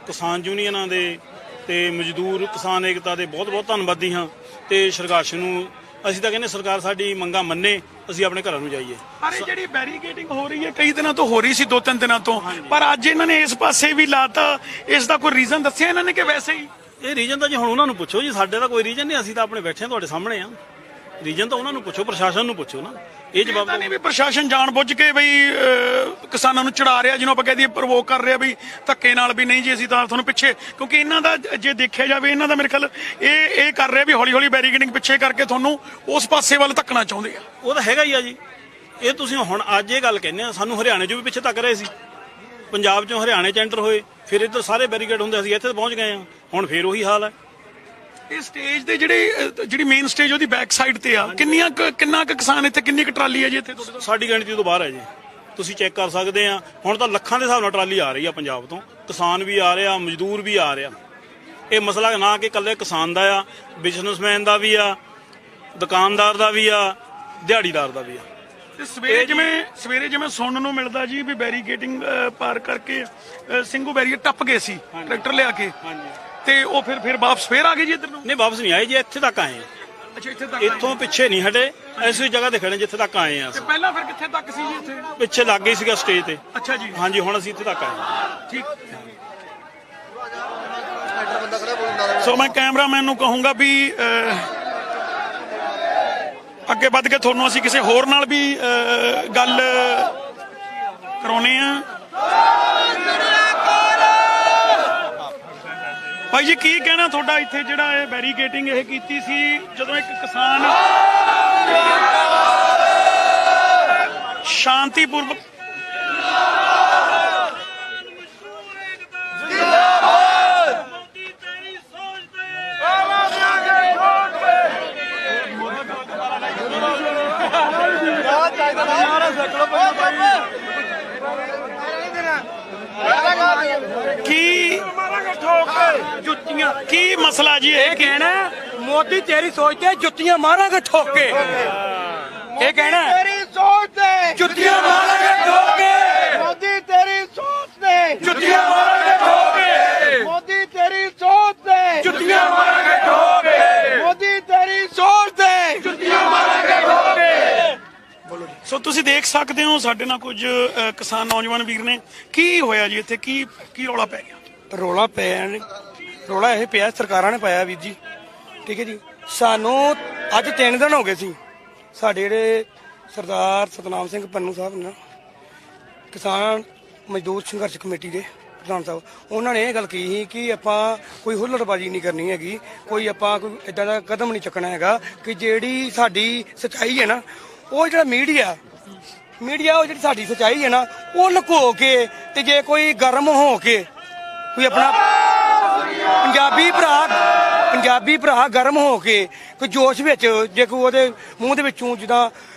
ਕਿਸਾਨ ਯੂਨੀਅਨਾਂ ਦੇ ਤੇ ਮਜ਼ਦੂਰ ਕਿਸਾਨ ਏਕਤਾ ਦੇ ਬਹੁਤ ਧੰਨਵਾਦੀ ਹਾਂ ਤੇ ਸੰਘਰਸ਼ ਨੂੰ ਅਸੀਂ ਤਾਂ ਕਹਿੰਦੇ ਸਰਕਾਰ ਸਾਡੀ ਮੰਗਾਂ ਮੰਨੇ ਅਸੀਂ ਆਪਣੇ ਘਰਾਂ ਨੂੰ ਜਾਈਏ ਪਰ ਇਹ ਜਿਹੜੀ ਬੈਰੀਕੇਡਿੰਗ ਹੋ ਰਹੀ ਹੈ ਕਈ ਦਿਨਾਂ ਤੋਂ ਹੋ ਰਹੀ ਸੀ 2-3 ਦਿਨਾਂ ਤੋਂ ਪਰ ਅੱਜ ਇਹਨਾਂ ਨੇ ਇਸ ਪਾਸੇ ਵੀ ਲਾਤਾ ਇਸ ਦਾ ਕੋਈ ਰੀਜ਼ਨ ਦੱਸਿਆ ਇਹਨਾਂ ਨੇ ਕਿ ਵੈਸੇ ਹੀ ਇਹ ਰੀਜਨ ਤਾਂ ਜੀ ਹੁਣ ਉਹਨਾਂ ਨੂੰ ਪੁੱਛੋ ਜੀ ਸਾਡੇ ਤਾਂ ਕੋਈ ਰੀਜਨ ਨਹੀਂ ਅਸੀਂ ਤਾਂ ਆਪਣੇ ਬੈਠੇ ਤੁਹਾਡੇ ਸਾਹਮਣੇ ਆ ਰੀਜਨ ਤਾਂ ਉਹਨਾਂ ਨੂੰ ਪੁੱਛੋ ਪ੍ਰਸ਼ਾਸਨ ਨੂੰ ਪੁੱਛੋ ਨਾ ਇਹ ਜਵਾਬ ਨਹੀਂ ਵੀ ਪ੍ਰਸ਼ਾਸਨ ਜਾਣ ਬੁੱਝ ਕੇ ਬਈ ਕਿਸਾਨਾਂ ਨੂੰ ਚੜਾ ਰਿਹਾ ਜਿਹਨੂੰ ਆਪਾਂ ਕਹਿ ਦਈਏ ਪ੍ਰਵੋਕ ਕਰ ਰਿਹਾ ਵੀ ਧੱਕੇ ਨਾਲ ਵੀ ਨਹੀਂ ਜੀ ਅਸੀਂ ਤਾਂ ਤੁਹਾਨੂੰ ਪਿੱਛੇ ਕਿਉਂਕਿ ਇਹਨਾਂ ਦਾ ਜੇ ਦੇਖਿਆ ਜਾਵੇ ਇਹਨਾਂ ਦਾ ਮੇਰੇ ਖਿਆਲ ਇਹ ਕਰ ਰਿਹਾ ਵੀ ਹੌਲੀ ਬੈਰੀਕੇਡਿੰਗ ਪਿੱਛੇ ਕਰਕੇ ਤੁਹਾਨੂੰ ਉਸ ਪਾਸੇ ਵੱਲ ਧੱਕਣਾ ਚਾਹੁੰਦੇ ਆ ਉਹ ਤਾਂ ਹੈਗਾ ਹੀ ਆ ਜੀ ਇਹ ਤੁਸੀਂ ਹੁਣ ਅੱਜ ਇਹ ਗੱਲ ਕਹਿੰਦੇ ਆ ਸਾਨੂੰ ਹਰਿਆਣੇ 'ਚ ਵੀ ਪਿੱਛੇ ਧੱਕ ਰਹੇ ਸੀ ਪੰਜਾਬ 'ਚੋਂ ਹਰਿਆਣੇ 'ਚ ਐਂਟਰ ਹੋਏ ਫਿਰ ਇੱਧਰ ਸਾਰੇ ਬੈਰੀਕੇਡ ਹੁੰਦੇ ਸੀ ਇੱਥੇ ਪਹੁੰਚ ਗਏ ਆ ਹੁਣ ਫਿਰ ਉਹੀ ਹਾਲ ਹੈ ਇਹ ਸਟੇਜ ਦੇ ਜਿਹੜੀ ਮੇਨ ਸਟੇਜ ਉਹਦੀ ਬੈਕ ਸਾਈਡ ਤੇ ਆ ਕਿੰਨਾ ਕੁ ਕਿਸਾਨ ਇੱਥੇ ਕਿੰਨੀ ਕੁ ਟਰਾਲੀ ਹੈ ਜੀ ਇੱਥੇ ਤੁਹਾਡੇ ਸਾਡੀ ਗਿਣਤੀ ਤੋਂ ਬਾਹਰ ਹੈ ਜੀ ਤੁਸੀਂ ਚੈੱਕ ਕਰ ਸਕਦੇ ਆ ਹੁਣ ਤਾਂ ਲੱਖਾਂ ਦੇ ਹਿਸਾਬ ਨਾਲ ਟਰਾਲੀ ਆ ਰਹੀ ਆ ਪੰਜਾਬ ਤੋਂ ਕਿਸਾਨ ਵੀ ਆ ਰਿਹਾ ਮਜ਼ਦੂਰ ਵੀ ਆ ਰਿਹਾ ਇਹ ਮਸਲਾ ਨਾ ਕਿ ਇਕੱਲੇ ਕਿਸਾਨ ਦਾ ਆ ਬਿਜ਼ਨਸਮੈਨ ਦਾ ਵੀ ਆ ਦੁਕਾਨਦਾਰ ਦਾ ਵੀ ਆ ਦਿਹਾੜੀਦਾਰ ਦਾ ਵੀ ਆ ਤੇ ਸਵੇਰੇ ਜਿਵੇਂ ਸੁਣਨ ਨੂੰ ਮਿਲਦਾ ਜੀ ਵੀ ਬੈਰੀਕੇਟਿੰਗ ਪਾਰ ਕਰਕੇ ਸਿੰਘੂ ਬੈਰੀਅਰ ਟੱਪ ਗਏ ਸੀ ਟਰੈਕਟਰ ਲਿਆ ਕੇ ਹਾਂਜੀ ਤੇ ਉਹ ਫਿਰ ਵਾਪਸ ਆ ਗਏ ਜੀ ਇੱਧਰ ਨੂੰ। ਨਹੀਂ ਵਾਪਸ ਨਹੀਂ ਆਏ ਜੀ, ਇੱਥੇ ਤੱਕ ਆਏ ਆ। ਅੱਛਾ ਇੱਥੇ ਤੱਕ ਇੱਥੋਂ ਪਿੱਛੇ ਨਹੀਂ ਹਟੇ, ਐਸੀ ਜਗ੍ਹਾ ਤੇ ਖੜੇ ਜਿੱਥੇ ਤੱਕ ਆਏ ਆ ਤੇ ਅਸੀਂ। ਪਹਿਲਾਂ ਫਿਰ ਕਿੱਥੇ ਤੱਕ ਸੀ ਜੀ ਇੱਥੇ? ਪਿੱਛੇ ਲੱਗ ਗਈ ਸੀਗਾ ਸਟੇਜ ਤੇ। ਅੱਛਾ ਜੀ ਹਾਂਜੀ ਹੁਣ ਅਸੀਂ ਇੱਥੇ ਤੱਕ ਆਏ ਹਾਂ। ਠੀਕ। ਸੋ ਮੈਂ ਕੈਮਰਾਮੈਨ ਨੂੰ ਕਹੂੰਗਾ ਵੀ ਅੱਗੇ ਵੱਧ ਕੇ ਤੁਹਾਨੂੰ ਅਸੀਂ ਕਿਸੇ ਹੋਰ ਨਾਲ ਵੀ ਗੱਲ ਕਰਾਉਨੇ ਆ। ਭਾਈ ਜੀ ਕੀ ਕਹਿਣਾ ਤੁਹਾਡਾ, ਇੱਥੇ ਜਿਹੜਾ ਇਹ ਬੈਰੀਕੇਟਿੰਗ ਇਹ ਕੀਤੀ ਸੀ ਜਦੋਂ ਇੱਕ ਕਿਸਾਨ ਸ਼ਾਂਤੀਪੂਰਵਕ ਕੀ ਮਸਲਾ ਜੀ ਇਹ ਕਹਿਣਾ ਮੋਦੀ ਤੇਰੀ ਸੋਚ ਤੇ ਜੁੱਤੀਆਂ ਮਾਰਾਂਗੇ ਠੋਕ ਕੇ। ਇਹ ਕਹਿਣਾ ਤੇਰੀ ਸੋਚ ਤੇ ਜੁੱਤੀਆਂ ਮਾਰਾਂਗੇ ਠੋਕ ਕੇ, ਮੋਦੀ ਤੇਰੀ ਸੋਚ ਤੇ ਜੁੱਤੀਆਂ ਮਾਰਾਂਗੇ ਠੋਕ ਕੇ, ਮੋਦੀ ਤੇਰੀ ਸੋਚ ਤੇ ਜੁੱਤੀਆਂ ਮਾਰਾਂਗੇ ਠੋਕ ਕੇ, ਮੋਦੀ ਤੇਰੀ ਸੋਚ ਤੇ ਜੁੱਤੀਆਂ ਮਾਰਾਂਗੇ ਠੋਕ ਕੇ। ਸੋ ਤੁਸੀਂ ਦੇਖ ਸਕਦੇ ਹੋ ਸਾਡੇ ਨਾਲ ਕੁਝ ਕਿਸਾਨ ਨੌਜਵਾਨ ਵੀਰ ਨੇ। ਕੀ ਹੋਇਆ ਜੀ ਇੱਥੇ, ਕੀ ਰੌਲਾ ਪੈ ਗਿਆ? ਰੌਲਾ ਇਹ ਪਿਆ, ਸਰਕਾਰਾਂ ਨੇ ਪਾਇਆ ਵੀਰ ਜੀ, ਠੀਕ ਹੈ ਜੀ। ਸਾਨੂੰ ਅੱਜ 3 ਦਿਨ ਹੋ ਗਏ ਸੀ, ਸਾਡੇ ਜਿਹੜੇ ਸਰਦਾਰ ਸਤਨਾਮ ਸਿੰਘ ਪੰਨੂ ਸਾਹਿਬ ਨੇ, ਕਿਸਾਨ ਮਜ਼ਦੂਰ ਸੰਘਰਸ਼ ਕਮੇਟੀ ਦੇ ਪ੍ਰਧਾਨ ਸਾਹਿਬ, ਉਹਨਾਂ ਨੇ ਇਹ ਗੱਲ ਕਹੀ ਸੀ ਕਿ ਆਪਾਂ ਕੋਈ ਹੁੱਲੜਬਾਜ਼ੀ ਨਹੀਂ ਕਰਨੀ ਹੈਗੀ, ਕੋਈ ਇਦਾਂ ਦਾ ਕਦਮ ਨਹੀਂ ਚੁੱਕਣਾ ਹੈਗਾ ਕਿ ਜਿਹੜੀ ਸਾਡੀ ਸੱਚਾਈ ਹੈ ਨਾ, ਉਹ ਜਿਹੜਾ ਮੀਡੀਆ ਉਹ ਜਿਹੜੀ ਸਾਡੀ ਸੱਚਾਈ ਹੈ ਨਾ, ਉਹ ਲੁਕੋ ਕੇ ਤੇ ਜੇ ਕੋਈ ਗਰਮ ਹੋ ਕੇ ਕੋਈ ਆਪਣਾ ਪੰਜਾਬੀ ਭਰਾ ਗਰਮ ਹੋ ਕੇ ਕੋਈ ਜੋਸ਼ ਵਿੱਚ ਜੇ ਕੋਈ ਉਹਦੇ ਮੂੰਹ ਦੇ ਵਿੱਚੋਂ ਜਿੱਦਾਂ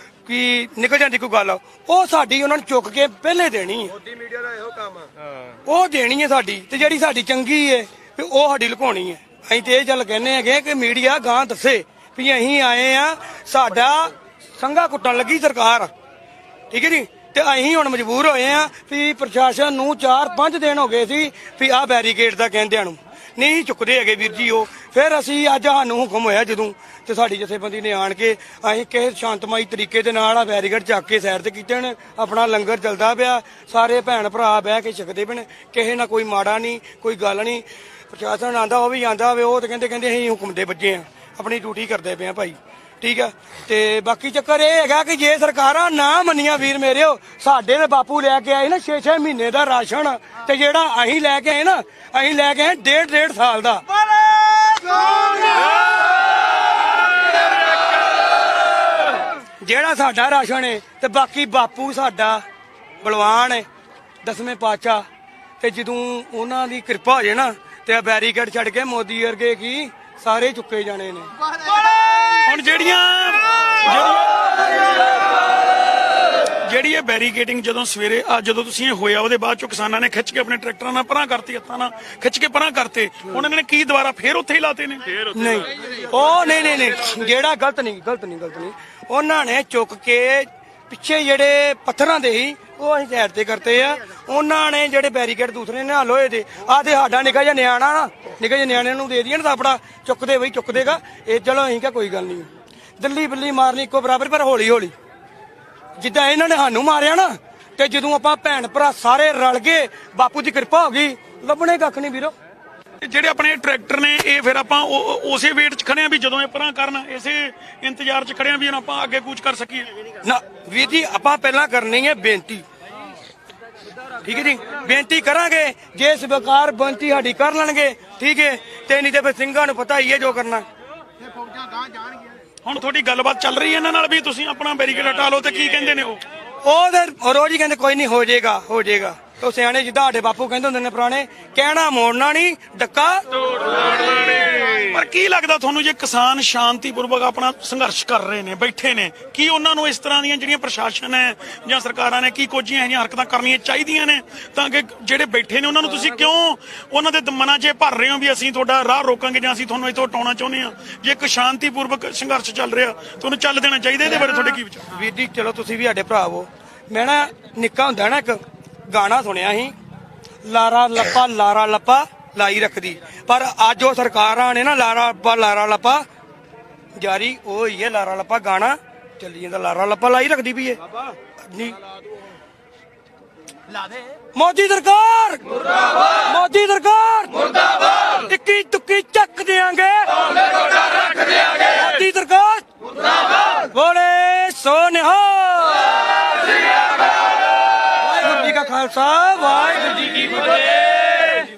ਕਿ ਨਿਕਲ ਜਾਂਦੀ ਕੋਈ ਗੱਲ, ਉਹ ਸਾਡੀ ਉਹਨਾਂ ਨੂੰ ਚੁੱਕ ਕੇ ਪਹਿਲੇ ਦੇਣੀ ਹੈ। ਮੋਦੀ ਮੀਡੀਆ ਦਾ ਇਹੋ ਕੰਮ ਉਹ ਦੇਣੀ ਹੈ ਸਾਡੀ, ਤੇ ਜਿਹੜੀ ਸਾਡੀ ਚੰਗੀ ਹੈ ਵੀ ਉਹ ਸਾਡੀ ਲੁਕਾਉਣੀ ਹੈ। ਅਸੀਂ ਤੇ ਇਹ ਗੱਲ ਕਹਿੰਦੇ ਹੈਗੇ ਕਿ ਮੀਡੀਆ ਗਾਂ ਦੱਸੇ ਵੀ ਅਸੀਂ ਆਏ ਆ, ਸਾਡਾ ਸੰਘਾ ਕੁੱਟਣ ਲੱਗੀ ਸਰਕਾਰ, ਠੀਕ ਹੈ ਜੀ। ਤੇ ਅਸੀਂ ਹੁਣ ਮਜਬੂਰ ਹੋਏ ਆ ਵੀ ਪ੍ਰਸ਼ਾਸਨ ਨੂੰ 4-5 ਦਿਨ ਹੋ ਗਏ ਸੀ ਵੀ ਆਹ ਬੈਰੀਕੇਡ ਦਾ ਕਹਿੰਦਿਆਂ ਨੂੰ ਨਹੀਂ ਚੁੱਕਦੇ ਹੈਗੇ ਵੀਰ ਜੀ ਉਹ। ਫਿਰ ਅਸੀਂ ਅੱਜ ਸਾਨੂੰ ਹੁਕਮ ਹੋਇਆ ਜਦੋਂ, ਤੇ ਸਾਡੀ ਜਥੇਬੰਦੀ ਨੇ ਆਣ ਕੇ ਅਸੀਂ ਕਿਸੇ ਸ਼ਾਂਤਮਈ ਤਰੀਕੇ ਦੇ ਨਾਲ ਆ ਬੈਰੀਕੇਡ ਚੱਕ ਕੇ ਸਾਈਡ ਤੇ ਕੀਤੇ ਨੇ, ਆਪਣਾ ਲੰਗਰ ਚੱਲਦਾ ਪਿਆ, ਸਾਰੇ ਭੈਣ ਭਰਾ ਬਹਿ ਕੇ ਛਕਦੇ ਪਏ ਨੇ, ਕਿਸੇ ਨਾਲ ਕੋਈ ਮਾੜਾ ਨਹੀਂ, ਕੋਈ ਗੱਲ ਨਹੀਂ। ਪ੍ਰਸ਼ਾਸਨ ਆਂਦਾ ਉਹ ਵੀ ਆਂਦਾ ਹੋਵੇ, ਉਹ ਤੇ ਕਹਿੰਦੇ ਅਸੀਂ ਹੁਕਮ ਦੇ ਬੱਜੇ ਆ, ਆਪਣੀ ਡਿਊਟੀ ਕਰਦੇ ਪਏ ਆ ਭਾਈ, ਠੀਕ ਆ। ਤੇ ਬਾਕੀ ਚੱਕਰ ਇਹ ਹੈਗਾ ਕਿ ਜੇ ਸਰਕਾਰਾਂ ਨਾ ਮੰਨੀਆਂ ਵੀਰ ਮੇਰਿਓ, ਸਾਡੇ ਦੇ ਬਾਪੂ ਲੈ ਕੇ ਆਏ ਨਾ 6-6 ਮਹੀਨੇ ਦਾ ਰਾਸ਼ਨ, ਤੇ ਜਿਹੜਾ ਅਸੀਂ ਲੈ ਕੇ ਆਏ ਨਾ, ਅਸੀਂ ਲੈ ਕੇ ਆਏ 1.5 ਸਾਲ ਦਾ। ਜਿਹੜਾ ਸਾਡਾ ਰਾਸ਼ਨ ਹੈ, ਤੇ ਬਾਕੀ ਬਾਪੂ ਸਾਡਾ ਬਲਵਾਨ ਹੈ 10ਵੇਂ ਪਾਤਸ਼ਾਹ, ਤੇ ਜਦੋਂ ਉਹਨਾਂ ਦੀ ਕਿਰਪਾ ਹੋ ਜੇ ਨਾ, ਤੇ ਬੈਰੀਕੇਡ ਛੱਡ ਕੇ ਮੋਦੀ ਵਰਗੇ ਕੀ ਸਾਰੇ ਚੁੱਕੇ ਜਾਣੇ ਨੇ। ਹੁਣ ਜਿਹੜੀ ਇਹ ਬੈਰੀਕੇਟਿੰਗ ਜਦੋਂ ਸਵੇਰੇ ਜਦੋਂ ਤੁਸੀਂ ਇਹ ਹੋਇਆ, ਉਹਦੇ ਬਾਅਦ ਚੋਂ ਕਿਸਾਨਾਂ ਨੇ ਖਿੱਚ ਕੇ ਆਪਣੇ ਟਰੈਕਟਰਾਂ ਨਾਲ ਪਰਾਂ ਕਰਤੀ, ਹੱਥਾਂ ਨਾਲ ਖਿੱਚ ਕੇ ਪਰਾਂ ਕਰਤੇ, ਉਹਨਾਂ ਨੇ ਕੀ ਦੁਬਾਰਾ ਫੇਰ ਉੱਥੇ ਹੀ ਲਾਤੇ ਨੇ? ਨਹੀਂ, ਉਹ ਨਹੀਂ, ਜਿਹੜਾ ਗਲਤ ਨਹੀਂ, ਉਹਨਾਂ ਨੇ ਚੁੱਕ ਕੇ ਪਿੱਛੇ ਜਿਹੜੇ ਪੱਥਰਾਂ ਦੇ ਸੀ ਉਹ ਅਸੀਂ ਸਾਈਡ ਤੇ ਕਰਤੇ ਆ। ਉਹਨਾਂ ਨੇ ਜਿਹੜੇ ਬੈਰੀਕੇਡ ਦੂਸਰੇ ਨੇ ਲੋਹੇ ਦੇ, ਆਹ ਤੇ ਸਾਡਾ ਨਿੱਕਾ ਜਿਹਾ ਨਿਆਣਾ ਨਾ, ਨਿੱਕੇ ਜਿਹੇ ਨਿਆਣੇ ਨੂੰ ਦੇ ਦਈਏ ਨਾ ਆਪਣਾ ਚੁੱਕਦੇ ਬਈ ਚੁੱਕ ਦੇਗਾ ਇਹ, ਚਲੋ ਅਸੀਂ ਕਿਹਾ ਕੋਈ ਗੱਲ ਨਹੀਂ, ਦਿੱਲੀ ਬਿੱਲੀ ਮਾਰਨੀ ਇੱਕੋ ਬਰਾਬਰ, ਪਰ ਹੌਲੀ ਹੌਲੀ ਜਿੱਦਾਂ ਇਹਨਾਂ ਨੇ ਸਾਨੂੰ ਮਾਰਿਆ ਨਾ, ਤੇ ਜਦੋਂ ਆਪਾਂ ਭੈਣ ਭਰਾ ਸਾਰੇ ਰਲ ਗਏ, ਬਾਪੂ ਦੀ ਕਿਰਪਾ ਹੋ ਗਈ, ਲੱਭਣੇ ਕੱਖ ਨਹੀਂ ਵੀਰੋ। ਜਿਹੜੇ ਆਪਣੇ ਟਰੈਕਟਰ ਨੇ ਇਹ ਫਿਰ ਆਪਾਂ ਉਸੇ ਵੇਟ 'ਚ ਖੜੇ ਆ ਵੀ ਜਦੋਂ ਇਹ ਪਰਾਂ ਕਰਨ, ਇਸੇ ਇੰਤਜ਼ਾਰ 'ਚ ਖੜੇ ਆ ਵੀ ਆਪਾਂ ਅੱਗੇ ਕੂਚ ਕਰ ਸਕੀਏ ਨਾ। ਵੀਰ ਜੀ ਆਪਾਂ ਪਹਿਲਾਂ ਕਰਨੀ ਹੈ ਬੇਨਤੀ, ਠੀਕ ਹੈ ਜੀ, ਬੇਨਤੀ ਕਰਾਂਗੇ, ਜੇ ਸਰਕਾਰ ਬੇਨਤੀ ਸਾਡੀ ਕਰ ਲੈਣਗੇ ਠੀਕ ਹੈ, ਤੇ ਨਹੀਂ ਤੇ ਫਿਰ ਸਿੰਘਾਂ ਨੂੰ ਪਤਾ ਹੀ ਹੈ ਜੋ ਕਰਨਾ। ਹੁਣ ਤੁਹਾਡੀ ਗੱਲਬਾਤ ਚੱਲ ਰਹੀ ਹੈ ਇਹਨਾਂ ਨਾਲ ਵੀ ਤੁਸੀਂ ਆਪਣਾ ਬੈਰੀਕੇਡ ਹਟਾ ਲਓ, ਤੇ ਕੀ ਕਹਿੰਦੇ ਨੇ ਉਹ? ਉਹ ਰੋਜ਼ ਹੀ ਕਹਿੰਦੇ ਕੋਈ ਨਹੀਂ ਹੋ ਜਾਏਗਾ, ਉਹ ਸਿਆਣੇ ਜਿੱਦਾਂ ਸਾਡੇ ਬਾਪੂ ਕਹਿੰਦੇ ਹੁੰਦੇ ਨੇ ਪੁਰਾਣੇ, ਕਹਿਣਾ ਮੋੜਨਾ ਨਹੀਂ, ਡੱਕਾ ਪਰ ਕੀ ਲੱਗਦਾ ਤੁਹਾਨੂੰ ਜੇ ਕਿਸਾਨ ਸ਼ਾਂਤੀਪੂਰਵਕ ਆਪਣਾ ਸੰਘਰਸ਼ ਕਰ ਰਹੇ ਨੇ, ਬੈਠੇ ਨੇ, ਕੀ ਉਹਨਾਂ ਨੂੰ ਇਸ ਤਰ੍ਹਾਂ ਦੀਆਂ ਜਿਹੜੀਆਂ ਪ੍ਰਸ਼ਾਸਨ ਹੈ ਜਾਂ ਸਰਕਾਰਾਂ ਨੇ ਕੀ ਕੁਝ ਇਹੋ ਜਿਹੀਆਂ ਹਰਕਤਾਂ ਕਰਨੀਆਂ ਚਾਹੀਦੀਆਂ ਨੇ ਤਾਂ ਕਿ ਜਿਹੜੇ ਬੈਠੇ ਨੇ ਉਹਨਾਂ ਨੂੰ ਤੁਸੀਂ ਕਿਉਂ ਉਹਨਾਂ ਦੇ ਮਨਾਂ 'ਚ ਭਰ ਰਹੇ ਹੋ ਵੀ ਅਸੀਂ ਤੁਹਾਡਾ ਰਾਹ ਰੋਕਾਂਗੇ ਜਾਂ ਅਸੀਂ ਤੁਹਾਨੂੰ ਇੱਥੋਂ ਹਟਾਉਣਾ ਚਾਹੁੰਦੇ ਹਾਂ? ਜੇ ਇੱਕ ਸ਼ਾਂਤੀਪੂਰਵਕ ਸੰਘਰਸ਼ ਚੱਲ ਰਿਹਾ ਤੁਹਾਨੂੰ ਚੱਲ ਦੇਣਾ ਚਾਹੀਦਾ, ਇਹਦੇ ਬਾਰੇ ਤੁਹਾਡੇ ਕੀ ਵਿਚਾਰ? ਵੀਰ ਜੀ ਚਲੋ ਤੁਸੀਂ ਵੀ ਸਾਡੇ ਭਰਾ ਹੋ। ਮੈਂ ਨਾ ਨਿੱਕਾ ਹੁੰਦਾ ਨਾ ਇੱਕ ਗਾਣਾ ਸੁਣਿਆ ਸੀ, ਲਾਰਾ ਲੱਪਾ ਲਾਈ ਰੱਖਦੀ, ਪਰ ਅੱਜ ਉਹ ਸਰਕਾਰਾਂ ਨੇ ਨਾ ਲਾਰਾ ਲੱਪਾ ਜਾਰੀ ਉਹ ਹੀ ਹੈ। ਲਾਰਾ ਲੱਪਾ ਗਾਣਾ ਚੱਲੀ ਜਾਂਦਾ, ਲਾਰਾ ਲੱਪਾ ਲਾਈ ਰੱਖਦੀ ਵੀ ਹੈ ਨਹੀਂ। ਮੋਦੀ ਸਰਕਾਰ ਮੁਰਦਾਬਾਦ, ਮੋਦੀ ਸਰਕਾਰ ਮੁਰਦਾਬਾਦ, ਟਿੱਕੀ ਟੁੱਕੀ ਚੱਕ ਦਿਆਂਗੇ, ਰੱਖ ਦਿਆਂਗੇ, ਮੋਦੀ ਸਰਕਾਰ ਮੁਰਦਾਬਾਦ, ਬੋਲੇ ਸੋ ਨਿਹਾਲ, ਵਾਹਿਗੁਰੂ ਜੀ ਕਾ ਖਾਲਸਾ, ਵਾਹਿਗੁਰੂ ਜੀ ਕੀ ਫਤਿਹ।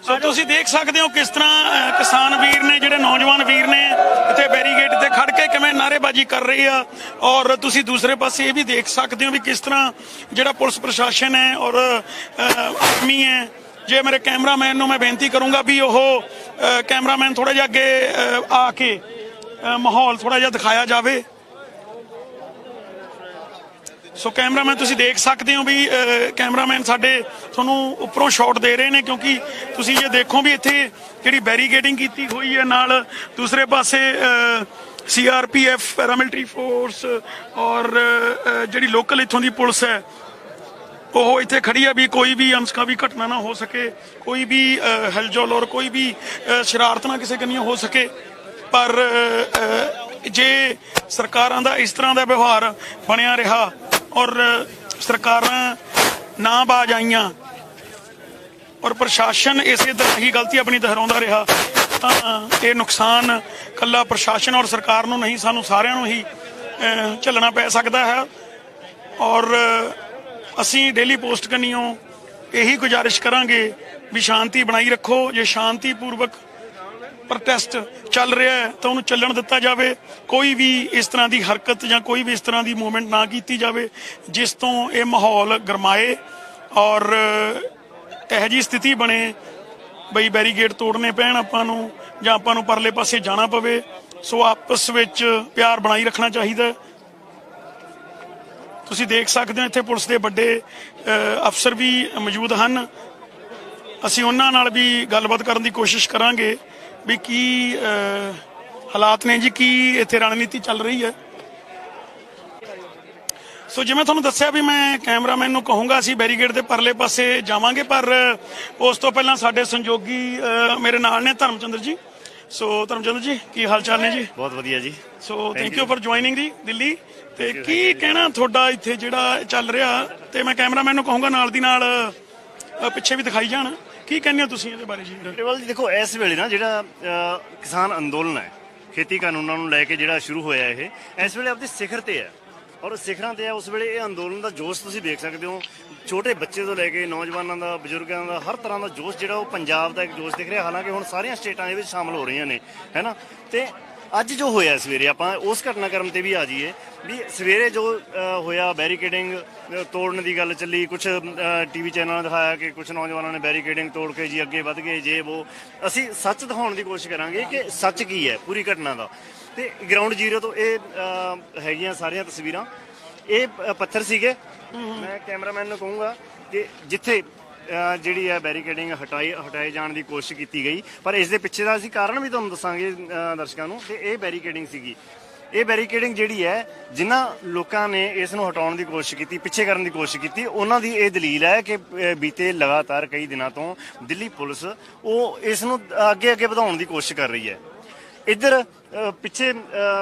ਸੋ ਤੁਸੀਂ ਦੇਖ ਸਕਦੇ ਹੋ ਕਿਸ ਤਰ੍ਹਾਂ ਕਿਸਾਨ ਵੀਰ ਨੇ, ਜਿਹੜੇ ਨੌਜਵਾਨ ਵੀਰ ਨੇ ਇੱਥੇ ਬੈਰੀਗੇਡ ਤੇ ਖੜ ਕੇ ਕਿਵੇਂ ਨਾਅਰੇਬਾਜ਼ੀ ਕਰ ਰਹੇ ਆ, ਔਰ ਤੁਸੀਂ ਦੂਸਰੇ ਪਾਸੇ ਇਹ ਵੀ ਦੇਖ ਸਕਦੇ ਹੋ ਵੀ ਕਿਸ ਤਰ੍ਹਾਂ ਜਿਹੜਾ ਪੁਲਿਸ ਪ੍ਰਸ਼ਾਸਨ ਹੈ ਔਰ ਆਰਮੀ ਹੈ। ਜੇ ਮੇਰੇ ਕੈਮਰਾਮੈਨ ਨੂੰ ਮੈਂ ਬੇਨਤੀ ਕਰੂੰਗਾ ਵੀ ਉਹ ਕੈਮਰਾਮੈਨ ਥੋੜਾ ਜਿਹਾ ਅੱਗੇ ਆ ਕੇ ਮਾਹੌਲ ਥੋੜਾ ਜਿਹਾ ਦਿਖਾਇਆ ਜਾਵੇ। ਸੋ ਕੈਮਰਾਮੈਨ ਤੁਸੀਂ ਦੇਖ ਸਕਦੇ ਹੋ ਵੀ ਕੈਮਰਾਮੈਨ ਸਾਡੇ ਤੁਹਾਨੂੰ ਉੱਪਰੋਂ ਸ਼ਾਟ ਦੇ ਰਹੇ ਨੇ, ਕਿਉਂਕਿ ਤੁਸੀਂ ਜੇ ਦੇਖੋ ਵੀ ਇੱਥੇ ਜਿਹੜੀ ਬੈਰੀਗੇਡਿੰਗ ਕੀਤੀ ਹੋਈ ਹੈ, ਨਾਲ ਦੂਸਰੇ ਪਾਸੇ CRPF ਪੈਰਾਮਿਲਟਰੀ ਫੋਰਸ ਔਰ ਜਿਹੜੀ ਲੋਕਲ ਇੱਥੋਂ ਦੀ ਪੁਲਿਸ ਹੈ ਉਹ ਇੱਥੇ ਖੜੀ ਹੈ ਵੀ ਕੋਈ ਵੀ ਅਨਸਕਾਵੀ ਘਟਨਾ ਨਾ ਹੋ ਸਕੇ, ਕੋਈ ਵੀ ਹਲਚਲ ਔਰ ਕੋਈ ਵੀ ਸ਼ਰਾਰਤ ਨਾ ਕਿਸੇ ਕੰਨੀ ਹੋ ਸਕੇ। ਪਰ ਜੇ ਸਰਕਾਰਾਂ ਦਾ ਇਸ ਤਰ੍ਹਾਂ ਦਾ ਵਿਵਹਾਰ ਬਣਿਆ ਰਿਹਾ ਔਰ ਸਰਕਾਰਾਂ ਨਾ ਬਾਜ ਆਈਆਂ ਔਰ ਪ੍ਰਸ਼ਾਸਨ ਇਸੇ ਤਰ੍ਹਾਂ ਹੀ ਗਲਤੀ ਆਪਣੀ ਦੁਹਰਾਉਂਦਾ ਰਿਹਾ ਤਾਂ ਇਹ ਨੁਕਸਾਨ ਕੱਲਾ ਪ੍ਰਸ਼ਾਸਨ ਔਰ ਸਰਕਾਰ ਨੂੰ ਨਹੀਂ, ਸਾਨੂੰ ਸਾਰਿਆਂ ਨੂੰ ਹੀ ਝੱਲਣਾ ਪੈ ਸਕਦਾ ਹੈ। ਔਰ ਅਸੀਂ ਡੇਲੀ ਪੋਸਟ ਕਰਨੀਓ ਇਹੀ ਗੁਜ਼ਾਰਿਸ਼ ਕਰਾਂਗੇ ਵੀ ਸ਼ਾਂਤੀ ਬਣਾਈ ਰੱਖੋ। ਜੇ ਸ਼ਾਂਤੀਪੂਰਵਕ ਪ੍ਰੋਟੈਸਟ ਚੱਲ ਰਿਹਾ ਹੈ ਤਾਂ ਉਹਨੂੰ ਚੱਲਣ ਦਿੱਤਾ ਜਾਵੇ, ਕੋਈ ਵੀ ਇਸ ਤਰ੍ਹਾਂ ਦੀ ਹਰਕਤ ਜਾਂ ਕੋਈ ਵੀ ਇਸ ਤਰ੍ਹਾਂ ਦੀ ਮੂਵਮੈਂਟ ਨਾ ਕੀਤੀ ਜਾਵੇ ਜਿਸ ਤੋਂ ਇਹ ਮਾਹੌਲ ਗਰਮਾਏ ਔਰ ਇਹੋ ਜਿਹੀ ਸਥਿਤੀ ਬਣੇ ਬਈ ਬੈਰੀਗੇਡ ਤੋੜਨੇ ਪੈਣ ਆਪਾਂ ਨੂੰ ਜਾਂ ਆਪਾਂ ਨੂੰ ਪਰਲੇ ਪਾਸੇ ਜਾਣਾ ਪਵੇ। ਸੋ ਆਪਸ ਵਿੱਚ ਪਿਆਰ ਬਣਾਈ ਰੱਖਣਾ ਚਾਹੀਦਾ। ਤੁਸੀਂ ਦੇਖ ਸਕਦੇ ਹੋ ਇੱਥੇ ਪੁਲਿਸ ਦੇ ਵੱਡੇ ਅਫਸਰ ਵੀ ਮੌਜੂਦ ਹਨ, ਅਸੀਂ ਉਹਨਾਂ ਨਾਲ ਵੀ ਗੱਲਬਾਤ ਕਰਨ ਦੀ ਕੋਸ਼ਿਸ਼ ਕਰਾਂਗੇ ਵੀ ਕੀ ਹਾਲਾਤ ਨੇ ਜੀ, ਕੀ ਇੱਥੇ ਰਣਨੀਤੀ ਚੱਲ ਰਹੀ ਹੈ। ਸੋ ਜਿਵੇਂ ਤੁਹਾਨੂੰ ਦੱਸਿਆ ਵੀ ਮੈਂ ਕੈਮਰਾਮੈਨ ਨੂੰ ਕਹੂੰਗਾ ਅਸੀਂ ਬੈਰੀਗੇਡ ਦੇ ਪਰਲੇ ਪਾਸੇ ਜਾਵਾਂਗੇ, ਪਰ ਉਸ ਤੋਂ ਪਹਿਲਾਂ ਸਾਡੇ ਸੰਯੋਗੀ ਮੇਰੇ ਨਾਲ ਨੇ ਧਰਮਚੰਦਰ ਜੀ। ਸੋ ਧਰਮਚੰਦਰ ਜੀ ਕੀ ਹਾਲ ਚਾਲ ਨੇ ਜੀ? ਬਹੁਤ ਵਧੀਆ ਜੀ। So thank you for joining ਜੀ ਦਿੱਲੀ। ਤੇ ਕੀ ਕਹਿਣਾ ਤੁਹਾਡਾ ਇੱਥੇ ਜਿਹੜਾ ਚੱਲ ਰਿਹਾ, ਤੇ ਮੈਂ ਕੈਮਰਾਮੈਨ ਨੂੰ ਕਹੂੰਗਾ ਨਾਲ ਦੀ ਨਾਲ ਪਿੱਛੇ ਵੀ ਦਿਖਾਈ ਜਾਣ, ਕੀ ਕਹਿੰਦੇ ਹੋ ਤੁਸੀਂ ਇਹਦੇ ਬਾਰੇ ਜੀ? ਕੇਵਲ ਜੀ ਦੇਖੋ, ਇਸ ਵੇਲੇ ਨਾ ਜਿਹੜਾ ਕਿਸਾਨ ਅੰਦੋਲਨ ਹੈ ਖੇਤੀ ਕਾਨੂੰਨਾਂ ਨੂੰ ਲੈ ਕੇ ਜਿਹੜਾ ਸ਼ੁਰੂ ਹੋਇਆ, ਇਹ ਇਸ ਵੇਲੇ ਆਪਣੀ ਸਿਖਰ ਤੇ ਹੈ ਔਰ ਸਿਖਰਾਂ ਤੇ ਹੈ। ਉਸ ਵੇਲੇ ਇਹ ਅੰਦੋਲਨ ਦਾ ਜੋਸ਼ ਤੁਸੀਂ ਦੇਖ ਸਕਦੇ ਹੋ, ਛੋਟੇ ਬੱਚੇ ਤੋਂ ਲੈ ਕੇ ਨੌਜਵਾਨਾਂ ਦਾ, ਬਜ਼ੁਰਗਾਂ ਦਾ, ਹਰ ਤਰ੍ਹਾਂ ਦਾ ਜੋਸ਼ ਜਿਹੜਾ ਉਹ ਪੰਜਾਬ ਦਾ ਇੱਕ ਜੋਸ਼ ਦਿਖ ਰਿਹਾ। ਹਾਲਾਂਕਿ ਹੁਣ ਸਾਰੀਆਂ ਸਟੇਟਾਂ ਦੇ ਵਿੱਚ ਸ਼ਾਮਲ ਹੋ ਰਹੀਆਂ ਨੇ, ਹੈ ਨਾ। ਤੇ ਅੱਜ ਜੋ ਹੋਇਆ ਸਵੇਰੇ, ਆਪਾਂ ਉਸ ਘਟਨਾਕ੍ਰਮ ਤੇ ਵੀ ਆ ਜਾਈਏ ਵੀ ਸਵੇਰੇ ਜੋ ਹੋਇਆ ਬੈਰੀਕੇਡਿੰਗ ਤੋੜਨ ਦੀ ਗੱਲ ਚੱਲੀ, ਕੁਝ TV ਚੈਨਲਾਂ ਨੇ ਦਿਖਾਇਆ ਕਿ ਕੁਝ ਨੌਜਵਾਨਾਂ ਨੇ ਬੈਰੀਕੇਡਿੰਗ ਤੋੜ ਕੇ ਜੀ ਅੱਗੇ ਵੱਧ ਗਏ, ਜੇ ਉਹ। ਅਸੀਂ ਸੱਚ ਦਿਖਾਉਣ ਦੀ ਕੋਸ਼ਿਸ਼ ਕਰਾਂਗੇ ਕਿ ਸੱਚ ਕੀ ਹੈ ਪੂਰੀ ਘਟਨਾ ਦਾ। ਤੇ ਗਰਾਊਂਡ ਜ਼ੀਰੋ ਤੋਂ ਇਹ ਹੈਗੀਆਂ ਸਾਰੀਆਂ ਤਸਵੀਰਾਂ। ਇਹ ਪੱਥਰ ਸੀਗੇ। ਮੈਂ ਕੈਮਰਾਮੈਨ ਨੂੰ ਕਹੂੰਗਾ ਕਿ ਜਿੱਥੇ ਜਿਹੜੀ ਹੈ ਬੈਰੀਕੇਡਿੰਗ ਹਟਾਏ ਜਾਣ ਦੀ ਕੋਸ਼ਿਸ਼ ਕੀਤੀ ਗਈ, ਪਰ ਇਸ ਦੇ ਪਿੱਛੇ ਦਾ ਅਸੀਂ ਕਾਰਨ ਵੀ ਤੁਹਾਨੂੰ ਦੱਸਾਂਗੇ ਦਰਸ਼ਕਾਂ ਨੂੰ। ਤੇ ਇਹ ਬੈਰੀਕੇਡਿੰਗ ਸੀਗੀ, ਇਹ ਬੈਰੀਕੇਡਿੰਗ ਜਿਹੜੀ ਹੈ, ਜਿਨ੍ਹਾਂ ਲੋਕਾਂ ਨੇ ਇਸ ਨੂੰ ਹਟਾਉਣ ਦੀ ਕੋਸ਼ਿਸ਼ ਕੀਤੀ, ਪਿੱਛੇ ਕਰਨ ਦੀ ਕੋਸ਼ਿਸ਼ ਕੀਤੀ, ਉਹਨਾਂ ਦੀ ਇਹ ਦਲੀਲ ਹੈ ਕਿ ਬੀਤੇ ਲਗਾਤਾਰ ਕਈ ਦਿਨਾਂ ਤੋਂ ਦਿੱਲੀ ਪੁਲਿਸ ਉਹ ਇਸ ਨੂੰ ਅੱਗੇ ਵਧਾਉਣ ਦੀ ਕੋਸ਼ਿਸ਼ ਕਰ ਰਹੀ ਹੈ। ਇੱਧਰ ਪਿੱਛੇ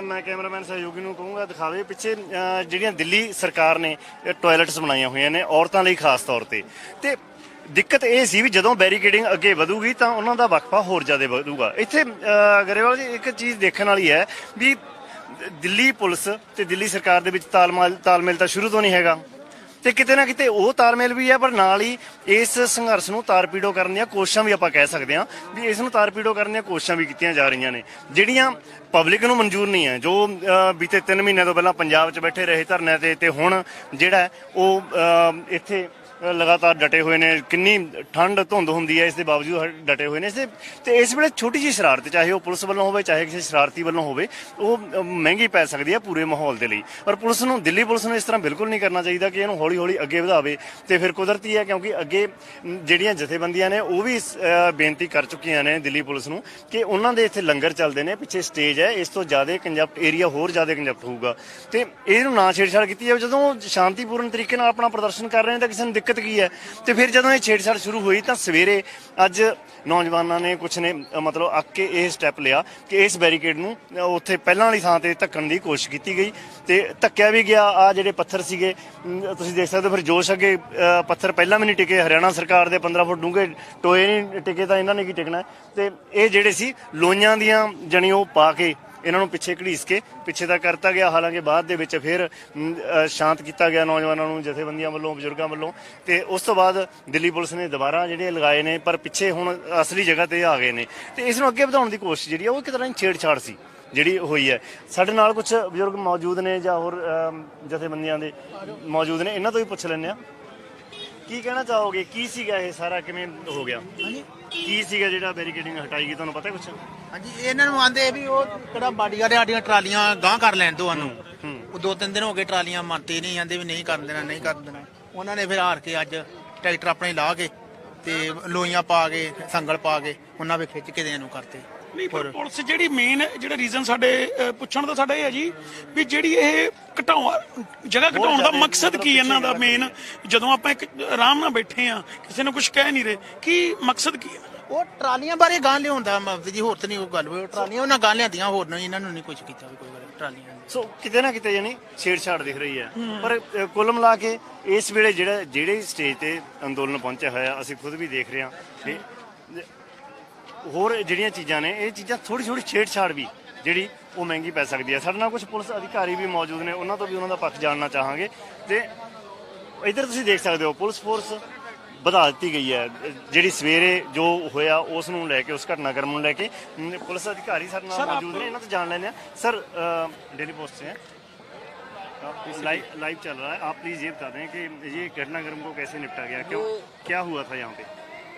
ਮੈਂ ਕੈਮਰਾਮੈਨ ਸਹਿਯੋਗੀ ਨੂੰ ਕਹੂੰਗਾ ਦਿਖਾਵੇ, ਪਿੱਛੇ ਜਿਹੜੀਆਂ ਦਿੱਲੀ ਸਰਕਾਰ ਨੇ ਟਾਇਲਟਸ ਬਣਾਈਆਂ ਹੋਈਆਂ ਨੇ ਔਰਤਾਂ ਲਈ ਖਾਸ ਤੌਰ ਤੇ। ਤੇ ਦਿੱਕਤ ਇਹ ਸੀ ਵੀ ਜਦੋਂ ਬੈਰੀਕੇਡਿੰਗ ਅੱਗੇ ਵਧੂਗੀ ਤਾਂ ਉਹਨਾਂ ਦਾ ਵਕਫਾ ਹੋਰ ਜ਼ਿਆਦਾ ਵਧੂਗਾ। ਇੱਥੇ ਗਰੇਵਾਲ ਜੀ ਇੱਕ ਚੀਜ਼ ਦੇਖਣ ਵਾਲੀ ਹੈ ਵੀ ਦਿੱਲੀ ਪੁਲਿਸ ਤੇ ਦਿੱਲੀ ਸਰਕਾਰ ਦੇ ਵਿੱਚ ਤਾਲਮੇਲ ਤਾਂ ਸ਼ੁਰੂ ਤੋਂ ਨਹੀਂ ਹੈਗਾ, ਤੇ ਕਿਤੇ ਨਾ ਕਿਤੇ ਉਹ ਤਾਲਮੇਲ ਵੀ ਹੈ, ਪਰ ਨਾਲ ਹੀ ਇਸ ਸੰਘਰਸ਼ ਨੂੰ ਤਾਰਪੀੜੋ ਕਰਨ ਦੀਆਂ ਕੋਸ਼ਿਸ਼ਾਂ ਵੀ ਆਪਾਂ ਕਹਿ ਸਕਦੇ ਹਾਂ ਵੀ ਇਸ ਨੂੰ ਤਾਰਪੀੜੋ ਕਰਨ ਦੀਆਂ ਕੋਸ਼ਿਸ਼ਾਂ ਵੀ ਕੀਤੀਆਂ ਜਾ ਰਹੀਆਂ ਨੇ, ਜਿਹੜੀਆਂ ਪਬਲਿਕ ਨੂੰ ਮਨਜ਼ੂਰ ਨਹੀਂ ਹੈ। ਜੋ ਬੀਤੇ 3 ਮਹੀਨਿਆਂ ਤੋਂ ਪਹਿਲਾਂ ਪੰਜਾਬ 'ਚ ਬੈਠੇ ਰਹੇ ਧਰਨਿਆਂ ਤੇ ਹੁਣ ਜਿਹੜਾ ਉਹ ਇੱਥੇ ਲਗਾਤਾਰ ਡਟੇ ਹੋਏ ਨੇ। ਕਿੰਨੀ ਠੰਡ ਧੁੰਦ ਹੁੰਦੀ ਹੈ, ਇਸ ਦੇ ਬਾਵਜੂਦ ਡਟੇ ਹੋਏ ਨੇ। ਤੇ ਇਸ ਵੇਲੇ ਛੋਟੀ ਜਿਹੀ ਸ਼ਰਾਰਤ, ਚਾਹੇ ਉਹ ਪੁਲਿਸ ਵੱਲੋਂ ਹੋਵੇ ਚਾਹੇ ਕਿਸੇ ਸ਼ਰਾਰਤੀ ਵੱਲੋਂ ਹੋਵੇ, ਉਹ ਮਹਿੰਗੀ ਪੈ ਸਕਦੀ ਹੈ ਪੂਰੇ ਮਾਹੌਲ ਦੇ ਲਈ। ਪਰ ਪੁਲਿਸ ਨੂੰ, ਦਿੱਲੀ ਪੁਲਿਸ ਨੂੰ ਇਸ ਤਰ੍ਹਾਂ ਬਿਲਕੁਲ ਨਹੀਂ ਕਰਨਾ ਚਾਹੀਦਾ ਕਿ ਇਹਨੂੰ ਹੌਲੀ ਹੌਲੀ ਅੱਗੇ ਵਧਾਵੇ। ਤੇ ਫਿਰ ਕੁਦਰਤੀ ਹੈ, ਕਿਉਂਕਿ ਅੱਗੇ ਜਿਹੜੀਆਂ ਜਥੇਬੰਦੀਆਂ ਨੇ ਉਹ ਵੀ ਬੇਨਤੀ ਕਰ ਚੁੱਕੀਆਂ ਨੇ ਦਿੱਲੀ ਪੁਲਿਸ ਨੂੰ ਕਿ ਉਹਨਾਂ ਦੇ ਇੱਥੇ ਲੰਗਰ ਚੱਲਦੇ ਨੇ, ਪਿੱਛੇ ਸਟੇਜ ਹੈ, ਇਸ ਤੋਂ ਜ਼ਿਆਦਾ ਕੰਜਪਟ ਏਰੀਆ ਹੋਰ ਜ਼ਿਆਦਾ ਕੰਜਪਟ ਹੋਊਗਾ ਤੇ ਇਹਨੂੰ ਨਾ ਛੇੜਛਾੜ ਕੀਤੀ ਜਾਵੇ। ਜਦੋਂ ਸ਼ਾਂਤੀਪੂਰਨ ਤਰੀਕੇ ਨਾਲ ਆਪਣਾ ਪ੍ਰਦਰਸ਼ਨ ਕਰ ਰਹੇ ਨੇ ਤਾਂ ਕਿਸੇ ਨੂੰ ਦਿੱਕਤ ਕੀ ਹੈ? ਤੇ ਫਿਰ ਜਦੋਂ ਇਹ ਛੇੜਛਾੜ ਸ਼ੁਰੂ ਹੋਈ ਤਾਂ ਸਵੇਰੇ ਅੱਜ ਨੌਜਵਾਨਾਂ ਨੇ ਕੁਛ ਨੇ ਮਤਲਬ ਅੱਕ ਕੇ ਇਹ ਸਟੈਪ ਲਿਆ ਕਿ ਇਸ ਬੈਰੀਕੇਡ ਨੂੰ ਉੱਥੇ ਪਹਿਲਾਂ ਵਾਲੀ ਥਾਂ ਤੇ ਧੱਕਣ ਦੀ ਕੋਸ਼ਿਸ਼ ਕੀਤੀ ਗਈ ਤੇ ਧੱਕਿਆ ਵੀ ਗਿਆ। ਆ ਜਿਹੜੇ ਪੱਥਰ ਸੀਗੇ ਤੁਸੀਂ ਦੇਖ ਸਕਦੇ ਹੋ, ਫਿਰ ਜੋਸ਼ ਅੱਗੇ ਪੱਥਰ ਪਹਿਲਾਂ ਵੀ ਨਹੀਂ ਟਿਕੇ। ਹਰਿਆਣਾ ਸਰਕਾਰ ਦੇ 15 ਫੁੱਟ ਡੂੰਘੇ ਟੋਏ ਨਹੀਂ ਟਿਕੇ ਤਾਂ ਇਹਨਾਂ ਨੇ ਕੀ ਟਿਕਣਾ। ਤੇ ਇਹ ਜਿਹੜੇ ਸੀ ਲੋਈਆਂ ਦੀਆਂ ਜਣੀ ਉਹ ਪਾ ਕੇ ਇਹਨਾਂ ਨੂੰ ਪਿੱਛੇ ਘੜੀਸ ਕੇ ਪਿੱਛੇ ਦਾ ਕਰਤਾ ਗਿਆ। ਹਾਲਾਂਕਿ ਬਾਅਦ ਦੇ ਵਿੱਚ ਫਿਰ ਸ਼ਾਂਤ ਕੀਤਾ ਗਿਆ ਨੌਜਵਾਨਾਂ ਨੂੰ, ਜਥੇਬੰਦੀਆਂ ਵੱਲੋਂ, ਬਜ਼ੁਰਗਾਂ ਵੱਲੋਂ। ਤੇ ਉਸ ਤੋਂ ਬਾਅਦ ਦਿੱਲੀ ਪੁਲਿਸ ਨੇ ਦੁਬਾਰਾ ਜਿਹੜੇ ਲਗਾਏ ਨੇ, ਪਰ ਪਿੱਛੇ ਹੁਣ ਅਸਲੀ ਜਗ੍ਹਾ ਤੇ ਆ ਗਏ ਨੇ। ਤੇ ਇਸ ਨੂੰ ਅੱਗੇ ਵਧਾਉਣ ਦੀ ਕੋਸ਼ਿਸ਼ ਜਿਹੜੀ ਆ ਉਹ ਇੱਕ ਤਰ੍ਹਾਂ ਦੀ ਛੇੜਛਾੜ ਸੀ ਜਿਹੜੀ ਹੋਈ ਹੈ। ਸਾਡੇ ਨਾਲ ਕੁਝ ਬਜ਼ੁਰਗ ਮੌਜੂਦ ਨੇ ਜਾਂ ਹੋਰ ਜਥੇਬੰਦੀਆਂ ਦੇ ਮੌਜੂਦ ਨੇ, ਇਹਨਾਂ ਤੋਂ ਵੀ ਪੁੱਛ ਲੈਂਦੇ ਆ। ਕੀ ਕਹਿਣਾ ਚਾਹੋਗੇ, ਕੀ ਸੀਗਾ ਇਹ ਸਾਰਾ, ਕਿਵੇਂ ਹੋ ਗਿਆ? ਕੀ ਸੀਗਾ ਜਿਹੜਾ ਬੈਰੀਕੇਡਿੰਗ ਹਟਾਈ ਗਈ, ਤੁਹਾਨੂੰ ਪਤਾ ਕੁਛ? ਹਾਂਜੀ, ਇਹਨਾਂ ਨੂੰ ਆਂਦੇ ਵੀ ਉਹ ਕਿਹੜਾ ਬਾਡੀਗਾਰਡ ਸਾਡੀਆਂ ਟਰਾਲੀਆਂ ਗਾਂਹ ਕਰ ਲੈਣ ਤੋਂ ਸਾਨੂੰ। ਉਹ 2-3 ਦਿਨ ਹੋ ਗਏ ਟਰਾਲੀਆਂ ਮੰਨਤੇ ਨਹੀਂ, ਆਂਦੇ ਵੀ ਨਹੀਂ ਕਰਨ ਦੇਣਾ, ਨਹੀਂ ਕਰਨ ਦੇਣਾ। ਉਹਨਾਂ ਨੇ ਫਿਰ ਹਾਰ ਕੇ ਅੱਜ ਟਰੈਕਟਰ ਆਪਣੇ ਲਾ ਕੇ ਤੇ ਲੋਈਆਂ ਪਾ ਕੇ, ਸੰਗਲ ਪਾ ਕੇ ਉਹਨਾਂ ਵੇ ਖਿੱਚ ਕੇ ਦੇਣ ਨੂੰ ਕਰਤੇ। ਨਹੀਂ, ਪਰ ਪੁਲਿਸ ਜਿਹੜੀ ਮੇਨ ਜਿਹੜਾ ਰੀਜ਼ਨ ਸਾਡੇ ਪੁੱਛਣ ਦਾ ਸਾਡਾ ਇਹ ਹੈ ਜੀ ਵੀ ਜਿਹੜੀ ਇਹ ਜਗ੍ਹਾ ਘਟਾਉਣ ਦਾ ਮਕਸਦ ਕੀ ਇਹਨਾਂ ਦਾ ਮੇਨ? ਜਦੋਂ ਆਪਾਂ ਇੱਕ ਆਰਾਮ ਨਾਲ ਬੈਠੇ ਆ, ਕਿਸੇ ਨੂੰ ਕੁਝ ਕਹਿ ਨਹੀਂ ਰਹੇ, ਕੀ ਮਕਸਦ ਕੀ ਹੈ? ਉਹ ਟਰਾਲੀਆਂ ਬਾਰੇ ਗਾਂ ਲਿਆਉਂਦਾ ਮਕਸਦ ਜੀ, ਹੋਰ ਤਾਂ ਨਹੀਂ ਕੋਈ ਗੱਲ ਹੋਈ। ਟਰਾਲੀਆਂ ਉਹਨਾਂ ਗਾਂ ਲਿਆਂਦੀਆਂ, ਹੋਰ ਨਹੀਂ, ਇਹਨਾਂ ਨੂੰ ਨਹੀਂ ਕੁਝ ਕੀਤਾ ਕੋਈ ਗੱਲ ਟਰਾਲੀਆਂ। ਸੋ ਕਿਤੇ ਨਾ ਕਿਤੇ ਯਾਨੀ ਛੇੜਛਾੜ ਦਿਖ ਰਹੀ ਹੈ। ਪਰ ਕੁੱਲ ਮਿਲਾ ਕੇ ਇਸ ਵੇਲੇ ਜਿਹੜੇ ਸਟੇਜ ਤੇ ਅੰਦੋਲਨ ਪਹੁੰਚਿਆ ਹੋਇਆ, ਅਸੀਂ ਖੁਦ ਵੀ ਦੇਖ ਰਹੇ ਹਾਂ ਕਿ ਹੋਰ ਜਿਹੜੀਆਂ ਚੀਜ਼ਾਂ ਨੇ, ਇਹ ਚੀਜ਼ਾਂ ਥੋੜੀ ਛੇੜਛਾੜ ਵੀ ਜਿਹੜੀ ਉਹ ਮਹਿੰਗੀ ਪੈ ਸਕਦੀ ਹੈ। ਸਾਡੇ ਨਾਲ ਕੁਝ ਪੁਲਿਸ ਅਧਿਕਾਰੀ ਵੀ ਮੌਜੂਦ ਨੇ, ਉਹਨਾਂ ਤੋਂ ਵੀ ਉਹਨਾਂ ਦਾ ਪੱਖ ਜਾਣਨਾ ਚਾਹਾਂਗੇ। ਤੇ ਇੱਧਰ ਤੁਸੀਂ ਦੇਖ ਸਕਦੇ ਹੋ ਪੁਲਿਸ ਫੋਰਸ ਵਧਾ ਦਿੱਤੀ ਗਈ ਹੈ। ਜਿਹੜੀ ਸਵੇਰੇ ਜੋ ਹੋਇਆ ਉਸ ਨੂੰ ਲੈ ਕੇ, ਉਸ ਘਟਨਾਕ੍ਰਮ ਨੂੰ ਲੈ ਕੇ ਪੁਲਿਸ ਅਧਿਕਾਰੀ ਸਾਡੇ ਨਾਲ ਮੌਜੂਦ ਨੇ, ਇਹਨਾਂ ਤੋਂ ਜਾਣ ਲੈਂਦੇ हैं। सर डेली पोस्ट से हैं, लाइव चल रहा है, आप प्लीज ये बता दें कि ये घटनाक्रम को कैसे निपटा गया, क्यों, क्या हुआ था यहाँ पे?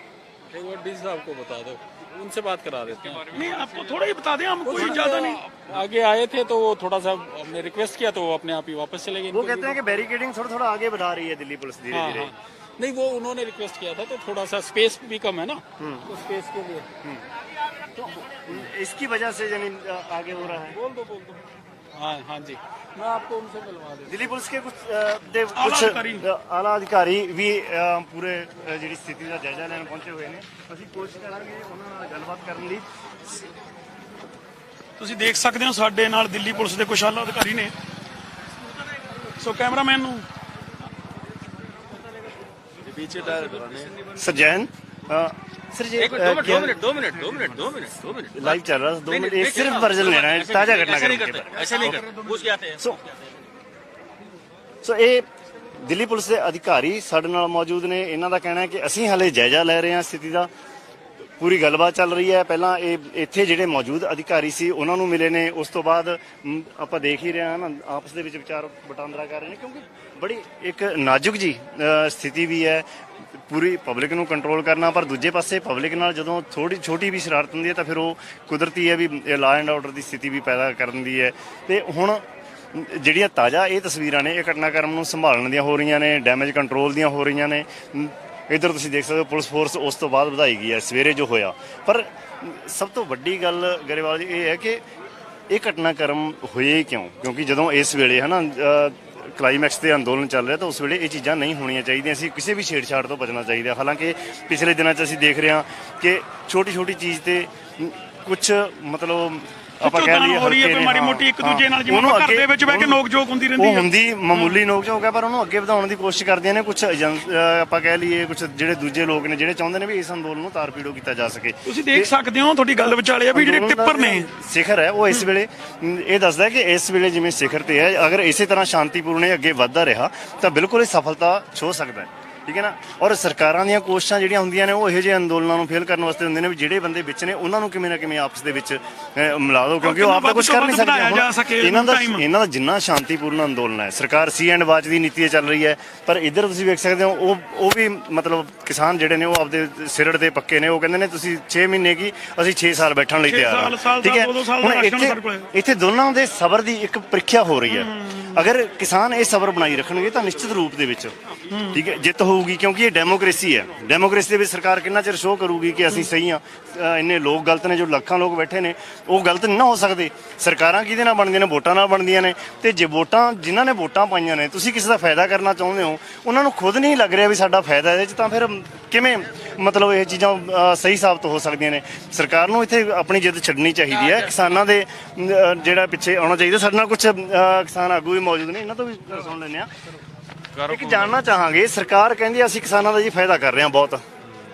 एक बार डीसी साहब को बता दो, उनसे बात करा देते हैं। नहीं, आपको थोड़ा ही बता दें, हम कोई ज्यादा नहीं। आगे आए थे तो वो थोड़ा सा हमने रिक्वेस्ट किया तो वो अपने आप ही वापस चले गए। वो कहते हैं कि बैरिकेडिंग थोड़ा आगे बढ़ा रही है दिल्ली पुलिस धीरे धीरे। नहीं, वो उन्होंने रिक्वेस्ट किया था तो थोड़ा सा स्पेस भी कम है ना, तो स्पेस के लिए तो इसकी वजह से यानी आगे हो रहा है। बोल दो हाँ हाँ जी, मैं आपको उनसे मिलवा देता। ਦਿੱਲੀ ਪੁਲਿਸ ਕੇ ਕੁਝ ਆਲਾ ਅਧਿਕਾਰੀ ਵੀ ਪੂਰੇ ਜਿਹੜੀ ਸਥਿਤੀ ਦਾ ਜਾਇਜ਼ਾ ਲੈਣ ਪਹੁੰਚੇ ਹੋਏ ਨੇ। ਅਸੀਂ ਕੋਸ਼ਿਸ਼ ਕਰਾਂਗੇ ਉਹਨਾਂ ਨਾਲ ਗੱਲਬਾਤ ਕਰਨ ਦੀ। ਤੁਸੀਂ ਦੇਖ ਸਕਦੇ ਹੋ ਸਾਡੇ ਨਾਲ ਦਿੱਲੀ ਪੁਲਿਸ ਦੇ ਕੁਝ ਆਲਾ ਅਧਿਕਾਰੀ ਨੇ। ਸੋ ਕੈਮਰਾਮੈਨ ਨੂੰ सर जय हिंद। सर जी 2 मिनट लाइव चल रहा है, 2 मिनट एक सिर्फ वर्जन लेना है ताजा घटनाक्रम के बारे में। ऐसे नहीं करते, पूछ के आते हैं। ਸੋ ਇਹ ਦਿੱਲੀ ਪੁਲਿਸ ਦੇ ਅਧਿਕਾਰੀ ਸਾਡੇ ਨਾਲ ਮੌਜੂਦ ਨੇ। ਇਹਨਾਂ ਦਾ ਕਹਿਣਾ ਹੈ ਕਿ ਅਸੀਂ ਹਾਲੇ ਜਾਇਜ਼ਾ ਲੈ ਰਹੇ ਹਾਂ ਸਥਿਤੀ ਦਾ, ਪੂਰੀ ਗੱਲਬਾਤ ਚੱਲ ਰਹੀ ਹੈ। ਪਹਿਲਾਂ ਇਹ ਇੱਥੇ ਜਿਹੜੇ ਮੌਜੂਦ ਅਧਿਕਾਰੀ ਸੀ ਉਹਨਾਂ ਨੂੰ ਮਿਲੇ ਨੇ, ਉਸ ਤੋਂ ਬਾਅਦ ਆਪਾਂ ਦੇਖ ਹੀ ਰਹੇ ਹਾਂ ਨਾ ਆਪਸ ਦੇ ਵਿੱਚ ਵਿਚਾਰ ਵਟਾਂਦਰਾ ਕਰ ਰਹੇ ਨੇ, ਕਿਉਂਕਿ ਬੜੀ ਇੱਕ ਨਾਜ਼ੁਕ ਜੀ ਸਥਿਤੀ ਵੀ ਹੈ। ਪੂਰੀ ਪਬਲਿਕ ਨੂੰ ਕੰਟਰੋਲ ਕਰਨਾ, ਪਰ ਦੂਜੇ ਪਾਸੇ ਪਬਲਿਕ ਨਾਲ ਜਦੋਂ ਥੋੜੀ ਛੋਟੀ ਵੀ ਸ਼ਰਾਰਤ ਹੁੰਦੀ ਹੈ ਤਾਂ ਫਿਰ ਉਹ ਕੁਦਰਤੀ ਹੈ ਵੀ ਲਾਅ ਐਂਡ ਆਰਡਰ ਦੀ ਸਥਿਤੀ ਵੀ ਪੈਦਾ ਕਰਨ ਦੀ ਹੈ। ਤੇ ਹੁਣ ਜਿਹੜੀਆਂ ਤਾਜ਼ਾ ਇਹ ਤਸਵੀਰਾਂ ਨੇ, ਇਹ ਘਟਨਾਕ੍ਰਮ ਨੂੰ ਸੰਭਾਲਣ ਦੀਆਂ ਹੋ ਰਹੀਆਂ ਨੇ, ਡੈਮੇਜ ਕੰਟਰੋਲ ਦੀਆਂ ਹੋ ਰਹੀਆਂ ਨੇ। ਇੱਧਰ ਤੁਸੀਂ ਦੇਖ ਸਕਦੇ ਹੋ ਪੁਲਿਸ ਫੋਰਸ ਉਸ ਤੋਂ ਬਾਅਦ ਵਧਾਈ ਗਈ ਹੈ ਸਵੇਰੇ ਜੋ ਹੋਇਆ। ਪਰ ਸਭ ਤੋਂ ਵੱਡੀ ਗੱਲ ਗਰੇਵਾਲ ਜੀ ਇਹ ਹੈ ਕਿ ਇਹ ਘਟਨਾਕ੍ਰਮ ਹੋਏ ਕਿਉਂ? ਕਿਉਂਕਿ ਜਦੋਂ ਇਸ ਵੇਲੇ ਹੈ ਨਾ ਕਲਾਈਮੈਕਸ ਤੇ ਅੰਦੋਲਨ ਚੱਲ ਰਿਹਾ ਤਾਂ ਉਸ ਵੇਲੇ ਇਹ ਚੀਜ਼ਾਂ ਨਹੀਂ ਹੋਣੀਆਂ ਚਾਹੀਦੀਆਂ ਸੀ। ਕਿਸੇ ਵੀ ਛੇੜਛਾੜ ਤੋਂ ਬਚਣਾ ਚਾਹੀਦਾ। ਹਾਲਾਂਕਿ ਪਿਛਲੇ ਦਿਨਾਂ 'ਚ ਅਸੀਂ ਦੇਖ ਰਹੇ ਹਾਂ ਕਿ ਛੋਟੀ ਚੀਜ਼ ਤੇ ਕੁਝ ਮਤਲਬ ਆਪਾਂ ਕਹਿ ਲਈਏ ਕੋਈ ਮਾੜੀ ਮੋਟੀ ਇੱਕ ਦੂਜੇ ਨਾਲ ਜਿਵੇਂ ਘਰ ਦੇ ਵਿੱਚ ਬਹਿ ਕੇ ਨੋਕ-ਝੋਕ ਹੁੰਦੀ ਰਹਿੰਦੀ ਹੈ, ਉਹ ਹੁੰਦੀ ਮਾਮੂਲੀ ਨੋਕ-ਝੋਕ ਹੈ, ਪਰ ਉਹਨੂੰ ਅੱਗੇ ਵਧਾਉਣ ਦੀ ਕੋਸ਼ਿਸ਼ ਕਰਦੀਆਂ ਨੇ ਕੁਝ ਆਪਾਂ ਕਹਿ ਲਈਏ ਕੁਝ ਜਿਹੜੇ ਦੂਜੇ ਲੋਕ ਨੇ ਜਿਹੜੇ ਚਾਹੁੰਦੇ ਨੇ ਵੀ ਇਸ ਅੰਦੋਲਨ ਨੂੰ ਤਾਰ-ਪੀੜੋ ਕੀਤਾ ਜਾ ਸਕੇ। ਤੁਸੀਂ ਦੇਖ ਸਕਦੇ ਹੋ, ਤੁਹਾਡੀ ਗੱਲ ਵਿਚਾਲੇ ਆ ਵੀ ਜਿਹੜੇ ਟਿੱਪਰ ਨੇ ਸਿਖਰ ਹੈ ਉਹ ਇਸ ਵੇਲੇ ਇਹ ਦੱਸਦਾ ਕਿ ਇਸ ਵੇਲੇ ਜਿਵੇਂ ਸਿਖਰ ਤੇ ਹੈ, ਅਗਰ ਇਸੇ ਤਰ੍ਹਾਂ ਸ਼ਾਂਤੀਪੂਰਨ ਅੱਗੇ ਵੱਧਦਾ ਰਿਹਾ ਤਾਂ ਬਿਲਕੁਲ ਇਹ ਸਫਲਤਾ ਛੋ ਸਕਦਾ ਹੈ। ਠੀਕ ਹੈ ਨਾ। ਔਰ ਸਰਕਾਰਾਂ ਦੀਆਂ ਕੋਸ਼ਿਸ਼ਾਂ ਜਿਹੜੀਆਂ ਹੁੰਦੀਆਂ ਨੇ ਉਹ ਇਹੋ ਜਿਹੇ ਅੰਦੋਲਨਾਂ ਨੂੰ ਫੇਲ ਕਰਨ ਵਾਸਤੇ ਹੁੰਦੇ ਨੇ ਵੀ ਜਿਹੜੇ ਬੰਦੇ ਵਿੱਚ ਨੇ ਉਹਨਾਂ ਨੂੰ ਕਿਵੇਂ ਨਾ ਕਿਵੇਂ ਆਪਸ ਦੇ ਵਿੱਚ ਮਿਲਾ ਦਿਓ, ਕਿਉਂਕਿ ਉਹ ਆਪ ਤਾਂ ਕੁਝ ਕਰ ਨਹੀਂ ਸਕਦੇ। ਇਹਨਾਂ ਦਾ ਜਿੰਨਾ ਸ਼ਾਂਤੀਪੂਰਨ ਅੰਦੋਲਨ ਹੈ, ਸਰਕਾਰ ਸੀ ਐਂਡ ਵਾਚ ਦੀ ਨੀਤੀ ਚੱਲ ਰਹੀ ਹੈ, ਪਰ ਇੱਧਰ ਤੁਸੀਂ ਵੇਖ ਸਕਦੇ ਹੋ ਉਹ ਵੀ ਮਤਲਬ ਕਿਸਾਨ ਜਿਹੜੇ ਨੇ ਉਹ ਆਪਦੇ ਸਿਰੜ ਦੇ ਪੱਕੇ ਨੇ। ਉਹ ਕਹਿੰਦੇ ਨੇ ਤੁਸੀਂ 6 ਮਹੀਨੇ ਕੀ ਅਸੀਂ 6 ਸਾਲ ਬੈਠਣ ਲਈ ਤਿਆਰ ਹਾਂ, ਠੀਕ ਹੈ। ਹੁਣ ਇੱਥੇ ਦੋਨਾਂ ਦੇ ਸਬਰ ਦੀ ਇੱਕ ਪ੍ਰੀਖਿਆ ਹੋ ਰਹੀ ਹੈ। ਅਗਰ ਕਿਸਾਨ ਇਹ ਸਬਰ ਬਣਾਈ ਰੱਖਣਗੇ ਤਾਂ ਨਿਸ਼ਚਿਤ ਰੂਪ ਦੇ ਵਿੱਚ ਠੀਕ ਹੈ ਜਿੱਤ ਹੋਊਗੀ, ਕਿਉਂਕਿ ਇਹ ਡੈਮੋਕ੍ਰੇਸੀ ਹੈ। ਡੈਮੋਕ੍ਰੇਸੀ ਦੇ ਵਿੱਚ ਸਰਕਾਰ ਕਿੰਨਾ ਚਿਰ ਸ਼ੋਅ ਕਰੂਗੀ ਕਿ ਅਸੀਂ ਸਹੀ ਹਾਂ, ਇੰਨੇ ਲੋਕ ਗਲਤ ਨੇ, ਜੋ ਲੱਖਾਂ ਲੋਕ ਬੈਠੇ ਨੇ ਉਹ ਗਲਤ ਨਹੀਂ ਨਾ ਹੋ ਸਕਦੇ। ਸਰਕਾਰਾਂ ਕਿਹਦੇ ਨਾਲ ਬਣਦੀਆਂ ਨੇ? ਵੋਟਾਂ ਨਾਲ ਬਣਦੀਆਂ ਨੇ। ਤੇ ਜੇ ਵੋਟਾਂ ਜਿਨ੍ਹਾਂ ਨੇ ਵੋਟਾਂ ਪਾਈਆਂ ਨੇ, ਤੁਸੀਂ ਕਿਸੇ ਦਾ ਫਾਇਦਾ ਕਰਨਾ ਚਾਹੁੰਦੇ ਹੋ, ਉਹਨਾਂ ਨੂੰ ਖੁਦ ਨਹੀਂ ਲੱਗ ਰਿਹਾ ਵੀ ਸਾਡਾ ਫਾਇਦਾ ਇਹਦੇ 'ਚ, ਤਾਂ ਫਿਰ ਕਿਵੇਂ ਮਤਲਬ ਇਹ ਚੀਜ਼ਾਂ ਸਹੀ ਸਾਬਤ ਹੋ ਸਕਦੀਆਂ ਨੇ? ਸਰਕਾਰ ਨੂੰ ਇੱਥੇ ਆਪਣੀ ਜਿੱਦ ਛੱਡਣੀ ਚਾਹੀਦੀ ਹੈ। ਕਿਸਾਨਾਂ ਦੇ ਜਿਹੜਾ ਪਿੱਛੇ ਆਉਣਾ ਚਾਹੀਦਾ। ਸਾਡੇ ਨਾਲ ਕੁਝ ਕਿਸਾਨ ਆਗੂ ਵੀ ਮੌਜੂਦ ਨੇ, ਇਹਨਾਂ ਤੋਂ ਵੀ ਸੁਣ ਲੈਂਦੇ ਆ। ਇੱਕ ਜਾਣਨਾ ਚਾਹਾਂਗੇ, ਸਰਕਾਰ ਕਹਿੰਦੀ ਅਸੀਂ ਕਿਸਾਨਾਂ ਦਾ ਜੀ ਫਾਇਦਾ ਕਰ ਰਹੇ ਹਾਂ ਬਹੁਤ,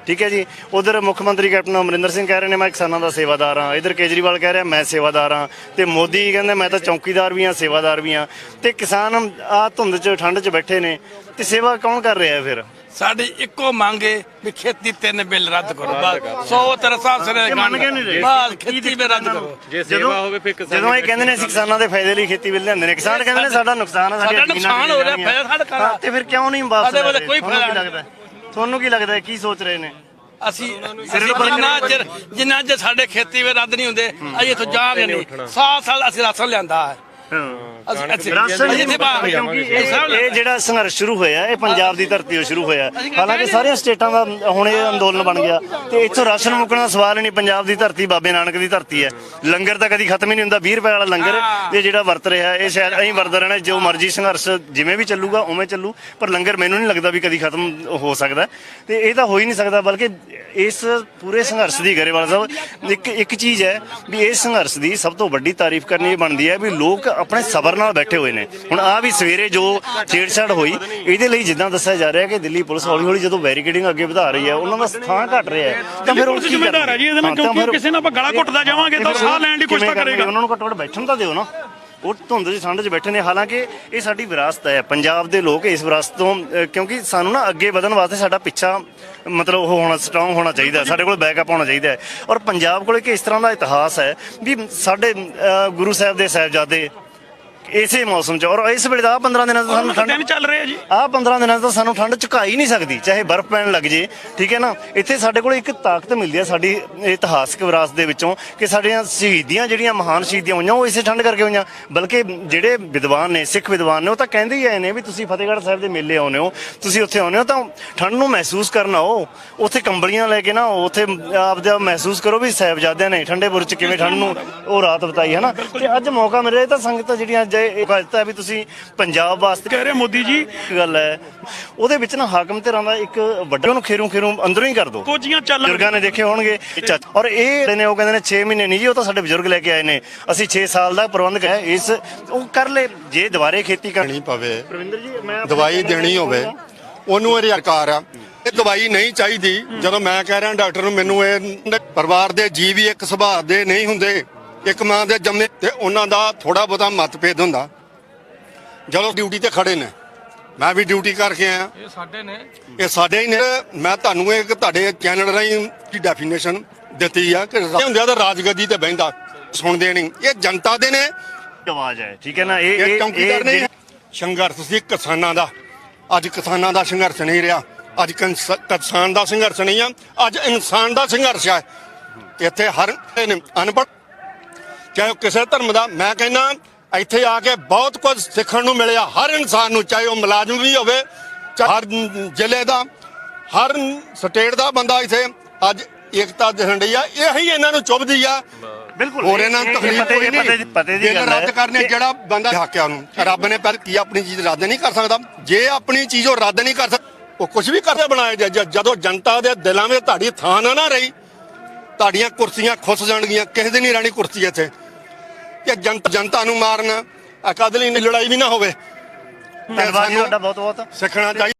ਠੀਕ ਹੈ ਜੀ। ਉਧਰ ਮੁੱਖ ਮੰਤਰੀ ਕੈਪਟਨ ਅਮਰਿੰਦਰ ਸਿੰਘ ਕਹਿ ਰਹੇ ਨੇ ਮੈਂ ਕਿਸਾਨਾਂ ਦਾ ਸੇਵਾਦਾਰ ਹਾਂ, ਇਧਰ ਕੇਜਰੀਵਾਲ ਕਹਿ ਰਿਹਾ ਮੈਂ ਸੇਵਾਦਾਰ ਹਾਂ, ਤੇ ਮੋਦੀ ਕਹਿੰਦੇ ਮੈਂ ਤਾਂ ਚੌਕੀਦਾਰ ਵੀ ਹਾਂ, ਸੇਵਾਦਾਰ ਵੀ ਹਾਂ। ਤੇ ਕਿਸਾਨ ਆ ਧੁੰਦ 'ਚ ਠੰਡ 'ਚ ਬੈਠੇ ਨੇ, ਤੇ ਸੇਵਾ ਕੌਣ ਕਰ ਰਿਹਾ ਫਿਰ? ਸਾਡੀ ਇੱਕੋ ਮੰਗ ਹੈ ਵੀ ਖੇਤੀ 3 ਬਿੱਲ ਰੱਦ ਕਰੋ, ਬਸ 100 ਤਰ੍ਹਾਂ ਸਿਰੇ ਮੰਨ ਕੇ ਨਹੀਂ ਰਹੇ। ਬਸ ਖੇਤੀ ਬਿੱਲ ਰੱਦ ਕਰੋ। ਜਦੋਂ ਇਹ ਕਹਿੰਦੇ ਨੇ ਅਸੀਂ ਕਿਸਾਨਾਂ ਦੇ ਫਾਇਦੇ ਲਈ ਖੇਤੀ ਬਿੱਲ ਲਿਆਂਦੇ ਨੇ, ਕਿਸਾਨ ਕਹਿੰਦੇ ਨੇ ਸਾਡਾ ਨੁਕਸਾਨ ਹੈ, ਸਾਡਾ ਨੁਕਸਾਨ ਹੋ ਰਿਹਾ, ਫਾਇਦਾ ਸਾਡਾ ਕਰਾ। ਤੇ ਫਿਰ ਕਿਉਂ ਨਹੀਂ ਵਾਪਸ ਸਾਡੇ ਵੱਲ ਕੋਈ ਫਾਇਦਾ ਲੱਗਦਾ? ਤੁਹਾਨੂੰ ਕੀ ਲੱਗਦਾ ਕੀ ਸੋਚ ਰਹੇ ਨੇ? ਅਸੀਂ ਜਿੰਨਾ ਚਿਰ ਸਾਡੇ ਖੇਤੀ ਬਿੱਲ ਰੱਦ ਨਹੀਂ ਹੁੰਦੇ ਅਸੀਂ ਇੱਥੋਂ ਜਾਵਾਂਗੇ ਨਹੀਂ। ਸਾਲ ਅਸੀਂ ਰਾਸ਼ਨ ਲਿਆਂਦਾ ਹੈ। ਕਿਉਂਕਿ ਇਹ ਜਿਹੜਾ ਸੰਘਰਸ਼ ਸ਼ੁਰੂ ਹੋਇਆ ਇਹ ਪੰਜਾਬ ਦੀ ਧਰਤੀ ਤੋਂ ਸ਼ੁਰੂ ਹੋਇਆ। ਹਾਲਾਂਕਿ ਸਾਰੀਆਂ ਸਟੇਟਾਂ ਦਾ ਹੁਣ ਇਹ ਅੰਦੋਲਨ ਬਣ ਗਿਆ, ਤੇ ਇੱਥੋਂ ਰਾਸ਼ਨ ਮੁੱਕਣ ਦਾ ਸਵਾਲ ਹੀ ਨਹੀਂ। ਪੰਜਾਬ ਦੀ ਧਰਤੀ ਬਾਬੇ ਨਾਨਕ ਦੀ ਧਰਤੀ ਹੈ। ਲੰਗਰ ਤਾਂ ਕਦੀ ਖਤਮ ਹੀ ਨਹੀਂ ਹੁੰਦਾ। 20 ਰੁਪਏ ਵਾਲਾ ਲੰਗਰ ਇਹ ਜਿਹੜਾ ਵਰਤ ਰਿਹਾ, ਇਹ ਸ਼ਾਇਦ ਅਸੀਂ ਵਰਤਦਾ ਰਹਿਣਾ। ਜੋ ਮਰਜ਼ੀ ਸੰਘਰਸ਼ ਜਿਵੇਂ ਵੀ ਚੱਲੂਗਾ ਉਵੇਂ ਚੱਲੂ, ਪਰ ਲੰਗਰ ਮੈਨੂੰ ਨਹੀਂ ਲੱਗਦਾ ਵੀ ਕਦੀ ਖਤਮ ਹੋ ਸਕਦਾ। ਤੇ ਇਹ ਤਾਂ ਹੋ ਹੀ ਨਹੀਂ ਸਕਦਾ। ਬਲਕਿ ਇਸ ਪੂਰੇ ਸੰਘਰਸ਼ ਦੀ ਗਰੇਵਾਲ ਸਾਹਿਬ ਇੱਕ ਚੀਜ਼ ਹੈ ਵੀ ਇਸ ਸੰਘਰਸ਼ ਦੀ ਸਭ ਤੋਂ ਵੱਡੀ ਤਾਰੀਫ ਕਰਨੀ ਇਹ ਬਣਦੀ ਹੈ ਵੀ ਲੋਕ ਆਪਣੇ ਸਬਰ ਨਾਲ ਬੈਠੇ ਹੋਏ ਨੇ। ਹੁਣ ਆ ਵੀ ਸਵੇਰੇ ਜੋ ਛੇੜਛਾੜ ਹੋਈ, ਇਹਦੇ ਲਈ ਜਿੱਦਾਂ ਦੱਸਿਆ ਜਾ ਰਿਹਾ ਕਿ ਦਿੱਲੀ ਪੁਲਿਸ ਹੌਲੀ ਹੌਲੀ ਜਦੋਂ ਬੈਰੀਕੇਡਿੰਗ ਅੱਗੇ ਵਧਾ ਰਹੀ ਹੈ, ਉਹਨਾਂ ਦਾ ਸਥਾਨ ਘਟ ਰਿਹਾ ਹੈ, ਤਾਂ ਫਿਰ ਉਹ ਜ਼ਿੰਮੇਦਾਰ ਹੈ ਜੀ ਇਹਦੇ ਨਾਲ, ਕਿਉਂਕਿ ਕਿਸੇ ਨਾਲ ਆਪਾਂ ਗਲਾ ਘੁੱਟਦਾ ਜਾਵਾਂਗੇ ਤਾਂ ਸਾਹ ਲੈਣ ਦੀ ਕੋਸ਼ਿਸ਼ ਕਰੇਗਾ। ਉਹਨਾਂ ਨੂੰ ਘੱਟੋ ਘੱਟ ਬੈਠਣ ਤਾਂ ਦਿਓ ਨਾ। ਉਹ ਧੁੰਦ 'ਚ ਠੰਡ 'ਚ ਬੈਠੇ ਨੇ। ਹਾਲਾਂਕਿ ਇਹ ਸਾਡੀ ਵਿਰਾਸਤ ਹੈ, ਪੰਜਾਬ ਦੇ ਲੋਕ ਇਸ ਵਿਰਾਸਤ ਤੋਂ ਕਿਉਂਕਿ ਸਾਨੂੰ ਨਾ ਅੱਗੇ ਵਧਣ ਵਾਸਤੇ ਸਾਡਾ ਪਿੱਛਾ ਮਤਲਬ ਉਹ ਹੋਣਾ ਸਟਰੋਂਗ ਹੋਣਾ ਚਾਹੀਦਾ, ਸਾਡੇ ਕੋਲ ਬੈਕਅਪ ਹੋਣਾ ਚਾਹੀਦਾ ਹੈ। ਔਰ ਪੰਜਾਬ ਕੋਲ ਇੱਕ ਇਸ ਤਰ੍ਹਾਂ ਦਾ ਇਤਿਹਾਸ ਹੈ ਵੀ ਸਾਡੇ ਗੁਰੂ ਸਾਹਿਬ ਦੇ ਸਾਹਿਬਜ਼ਾਦੇ ਇਸੇ ਮੌਸਮ 'ਚ, ਔਰ ਇਸ ਵੇਲੇ ਦਾ 15 ਦਿਨਾਂ ਤੋਂ ਸਾਨੂੰ ਠੰਡ ਚੱਲ ਰਿਹਾ ਜੀ। 15 ਦਿਨਾਂ ਤੋਂ ਸਾਨੂੰ ਠੰਡ ਝੁਕਾ ਹੀ ਨਹੀਂ ਸਕਦੀ, ਚਾਹੇ ਬਰਫ਼ ਪੈਣ ਲੱਗ ਜੇ, ਠੀਕ ਹੈ ਨਾ। ਇੱਥੇ ਸਾਡੇ ਕੋਲ ਇੱਕ ਤਾਕਤ ਮਿਲਦੀ ਹੈ ਸਾਡੀ ਇਤਿਹਾਸਕ ਵਿਰਾਸਤ ਦੇ ਵਿੱਚੋਂ ਕਿ ਸਾਡੀਆਂ ਸ਼ਹੀਦੀਆਂ ਜਿਹੜੀਆਂ ਮਹਾਨ ਸ਼ਹੀਦੀਆਂ ਹੋਈਆਂ ਉਹ ਇਸੇ ਠੰਡ ਕਰਕੇ ਹੋਈਆਂ। ਬਲਕਿ ਜਿਹੜੇ ਵਿਦਵਾਨ ਨੇ, ਸਿੱਖ ਵਿਦਵਾਨ ਨੇ, ਉਹ ਤਾਂ ਕਹਿੰਦੇ ਹੀ ਆਏ ਨੇ ਵੀ ਤੁਸੀਂ ਫਤਿਹਗੜ੍ਹ ਸਾਹਿਬ ਦੇ ਮੇਲੇ ਆਉਂਦੇ ਹੋ, ਤੁਸੀਂ ਉੱਥੇ ਆਉਂਦੇ ਹੋ ਤਾਂ ਠੰਡ ਨੂੰ ਮਹਿਸੂਸ ਕਰਨ ਆਓ, ਉੱਥੇ ਕੰਬਲੀਆਂ ਲੈ ਕੇ ਨਾ ਉੱਥੇ ਆਪਦਾ ਮਹਿਸੂਸ ਕਰੋ ਵੀ ਸਾਹਿਬਜ਼ਾਦਿਆਂ ਨੇ ਠੰਡੇ ਬੁਰਜ 'ਚ ਕਿਵੇਂ ਠੰਡ ਨੂੰ ਉਹ ਰਾਤ ਬਿਤਾਈ ਹੈ ਨਾ। ਤੇ ਅੱਜ ਮੌਕਾ ਮਿਲ ਰਿਹਾ ਤਾਂ ਸੰਗਤਾਂ ਜਿਹੜੀਆਂ ਇਹ ਦਿੱਤਾ ਵੀ ਤੁਸੀਂ ਪੰਜਾਬ ਵਾਸਤੇ ਕਹਿ ਰਹੇ ਮੋਦੀ ਜੀ ਗੱਲ ਹੈ, ਉਹਦੇ ਵਿੱਚ ਨਾ ਹਾਕਮ ਧਿਰਾਂ ਦਾ ਇੱਕ ਵੱਡਾ ਉਹਨੂੰ ਖੇਰੂ ਅੰਦਰੋਂ ਹੀ ਕਰ ਦੋ। ਕੋਝੀਆਂ ਚੱਲ ਬਜ਼ੁਰਗਾਂ ਨੇ ਦੇਖੇ ਹੋਣਗੇ। ਔਰ ਇਹ ਨੇ ਉਹ ਕਹਿੰਦੇ ਨੇ 6 ਮਹੀਨੇ ਨਹੀਂ ਜੀ, ਉਹ ਤਾਂ ਸਾਡੇ ਬਜ਼ੁਰਗ ਲੈ ਕੇ ਆਏ ਨੇ, ਅਸੀਂ 6 ਸਾਲ ਦਾ ਪ੍ਰਬੰਧ ਹੈ ਇਸ ਉਹ ਕਰ ਲੈ। ਜੇ ਦੁਬਾਰੇ ਖੇਤੀ ਕਰਨੀ ਪਵੇ, ਪ੍ਰਵਿੰਦਰ ਜੀ ਮੈਂ ਦਵਾਈ ਦੇਣੀ ਹੋਵੇ, ਉਹਨੂੰ ਇਹ ਅਧਿਕਾਰ ਆ। ਇਹ ਦਵਾਈ ਨਹੀਂ ਚਾਹੀਦੀ। ਜਦੋਂ ਮੈਂ ਕਹਿ ਰਿਹਾ ਡਾਕਟਰ ਨੂੰ, ਮੈਨੂੰ ਇਹ ਪਰਿਵਾਰ ਦੇ ਜੀਵ ਵੀ ਇੱਕ ਸੁਭਾਅ ਦੇ ਨਹੀਂ ਹੁੰਦੇ, ਇੱਕ ਮਾਂ ਦੇ ਜੰਮੇ, ਤੇ ਉਹਨਾਂ ਦਾ ਥੋੜਾ ਬਹੁਤਾ ਮਤਭੇਦ ਹੁੰਦਾ। ਜਦੋਂ ਡਿਊਟੀ ਤੇ ਖੜੇ ਨੇ, ਮੈਂ ਵੀ ਡਿਊਟੀ ਕਰਕੇ ਆਇਆ, ਇਹ ਸਾਡੇ ਹੀ ਨੇ। ਮੈਂ ਤੁਹਾਨੂੰ ਇੱਕ ਤੁਹਾਡੇ ਚੈਨਲ ਰਾਹੀਂ ਦੀ ਡੈਫੀਨੇਸ਼ਨ ਦਿੱਤੀ ਆ ਕਿ ਹੁੰਦਿਆ ਤਾਂ ਰਾਜਗੱਦੀ ਤੇ ਬਹਿੰਦਾ, ਸੁਣਦੇ ਨਹੀਂ। ਇਹ ਜਨਤਾ ਦੇ ਨੇ, ਆਵਾਜ਼ ਹੈ, ਠੀਕ ਹੈ ਨਾ। ਇਹ ਚੌਕੀਦਾਰ ਨਹੀਂ। ਸੰਘਰਸ਼ ਸੀ ਕਿਸਾਨਾਂ ਦਾ, ਅੱਜ ਕਿਸਾਨਾਂ ਦਾ ਸੰਘਰਸ਼ ਨਹੀਂ ਰਿਹਾ। ਅੱਜ ਕਿਸਾਨ ਦਾ ਸੰਘਰਸ਼ ਨਹੀਂ ਆ, ਅੱਜ ਇਨਸਾਨ ਦਾ ਸੰਘਰਸ਼ ਹੈ। ਇੱਥੇ ਹਰ ਅਨਪੜ੍ਹ ਚਾਹੇ ਕਿਸੇ ਧਰਮ ਦਾ, ਮੈਂ ਕਹਿੰਦਾ ਇੱਥੇ ਆ ਕੇ ਬਹੁਤ ਕੁਝ ਸਿੱਖਣ ਨੂੰ ਮਿਲਿਆ ਹਰ ਇਨਸਾਨ ਨੂੰ, ਚਾਹੇ ਉਹ ਮੁਲਾਜ਼ਮ ਵੀ ਹੋਵੇ, ਹਰ ਜ਼ਿਲ੍ਹੇ ਦਾ, ਹਰ ਸਟੇਟ ਦਾ ਬੰਦਾ ਇੱਥੇ ਅੱਜ ਏਕਤਾ ਦਿਖਣ ਡਈ ਆ। ਇਹੀ ਇਹਨਾਂ ਨੂੰ ਚੁੱਭਦੀ ਆ। ਬਿਲਕੁਲ ਹੋਰ ਇਹਨਾਂ ਨੂੰ ਤਕਲੀਫ ਕੋਈ ਨਹੀਂ। ਪਤੇ ਦੀ ਗੱਲ ਰੱਦ ਕਰਨੇ ਜਿਹੜਾ ਬੰਦਾ ਹਾਕਿਆ ਨੂੰ, ਰੱਬ ਨੇ ਪਰ ਕੀ ਆਪਣੀ ਚੀਜ਼ ਰੱਦ ਨਹੀਂ ਕਰ ਸਕਦਾ? ਜੇ ਆਪਣੀ ਚੀਜ਼ ਉਹ ਰੱਦ ਨਹੀਂ ਕਰ ਸਕਦਾ, ਉਹ ਕੁਝ ਵੀ ਕਰਦੇ ਬਣਾਇਆ। ਜਦੋਂ ਜਨਤਾ ਦੇ ਦਿਲਾਂ ਵਿੱਚ ਤੁਹਾਡੀ ਥਾਂ ਨਾ ਰਹੀ, ਤੁਹਾਡੀਆਂ ਕੁਰਸੀਆਂ ਖੁੱਸ ਜਾਣਗੀਆਂ। ਕਿਸੇ ਦੀ ਨਹੀਂ ਰਹਿਣੀ ਕੁਰਸੀ ਇੱਥੇ। ਕਿ ਜਨਤਾ ਨੂੰ ਮਾਰਨ ਅਕਾਦਲੀ ਦੀ ਲੜਾਈ ਵੀ ਨਾ ਹੋਵੇ। ਧੰਨਵਾਦ ਤੁਹਾਡਾ ਬਹੁਤ ਬਹੁਤ। ਸਿੱਖਣਾ ਚਾਹੀਦਾ।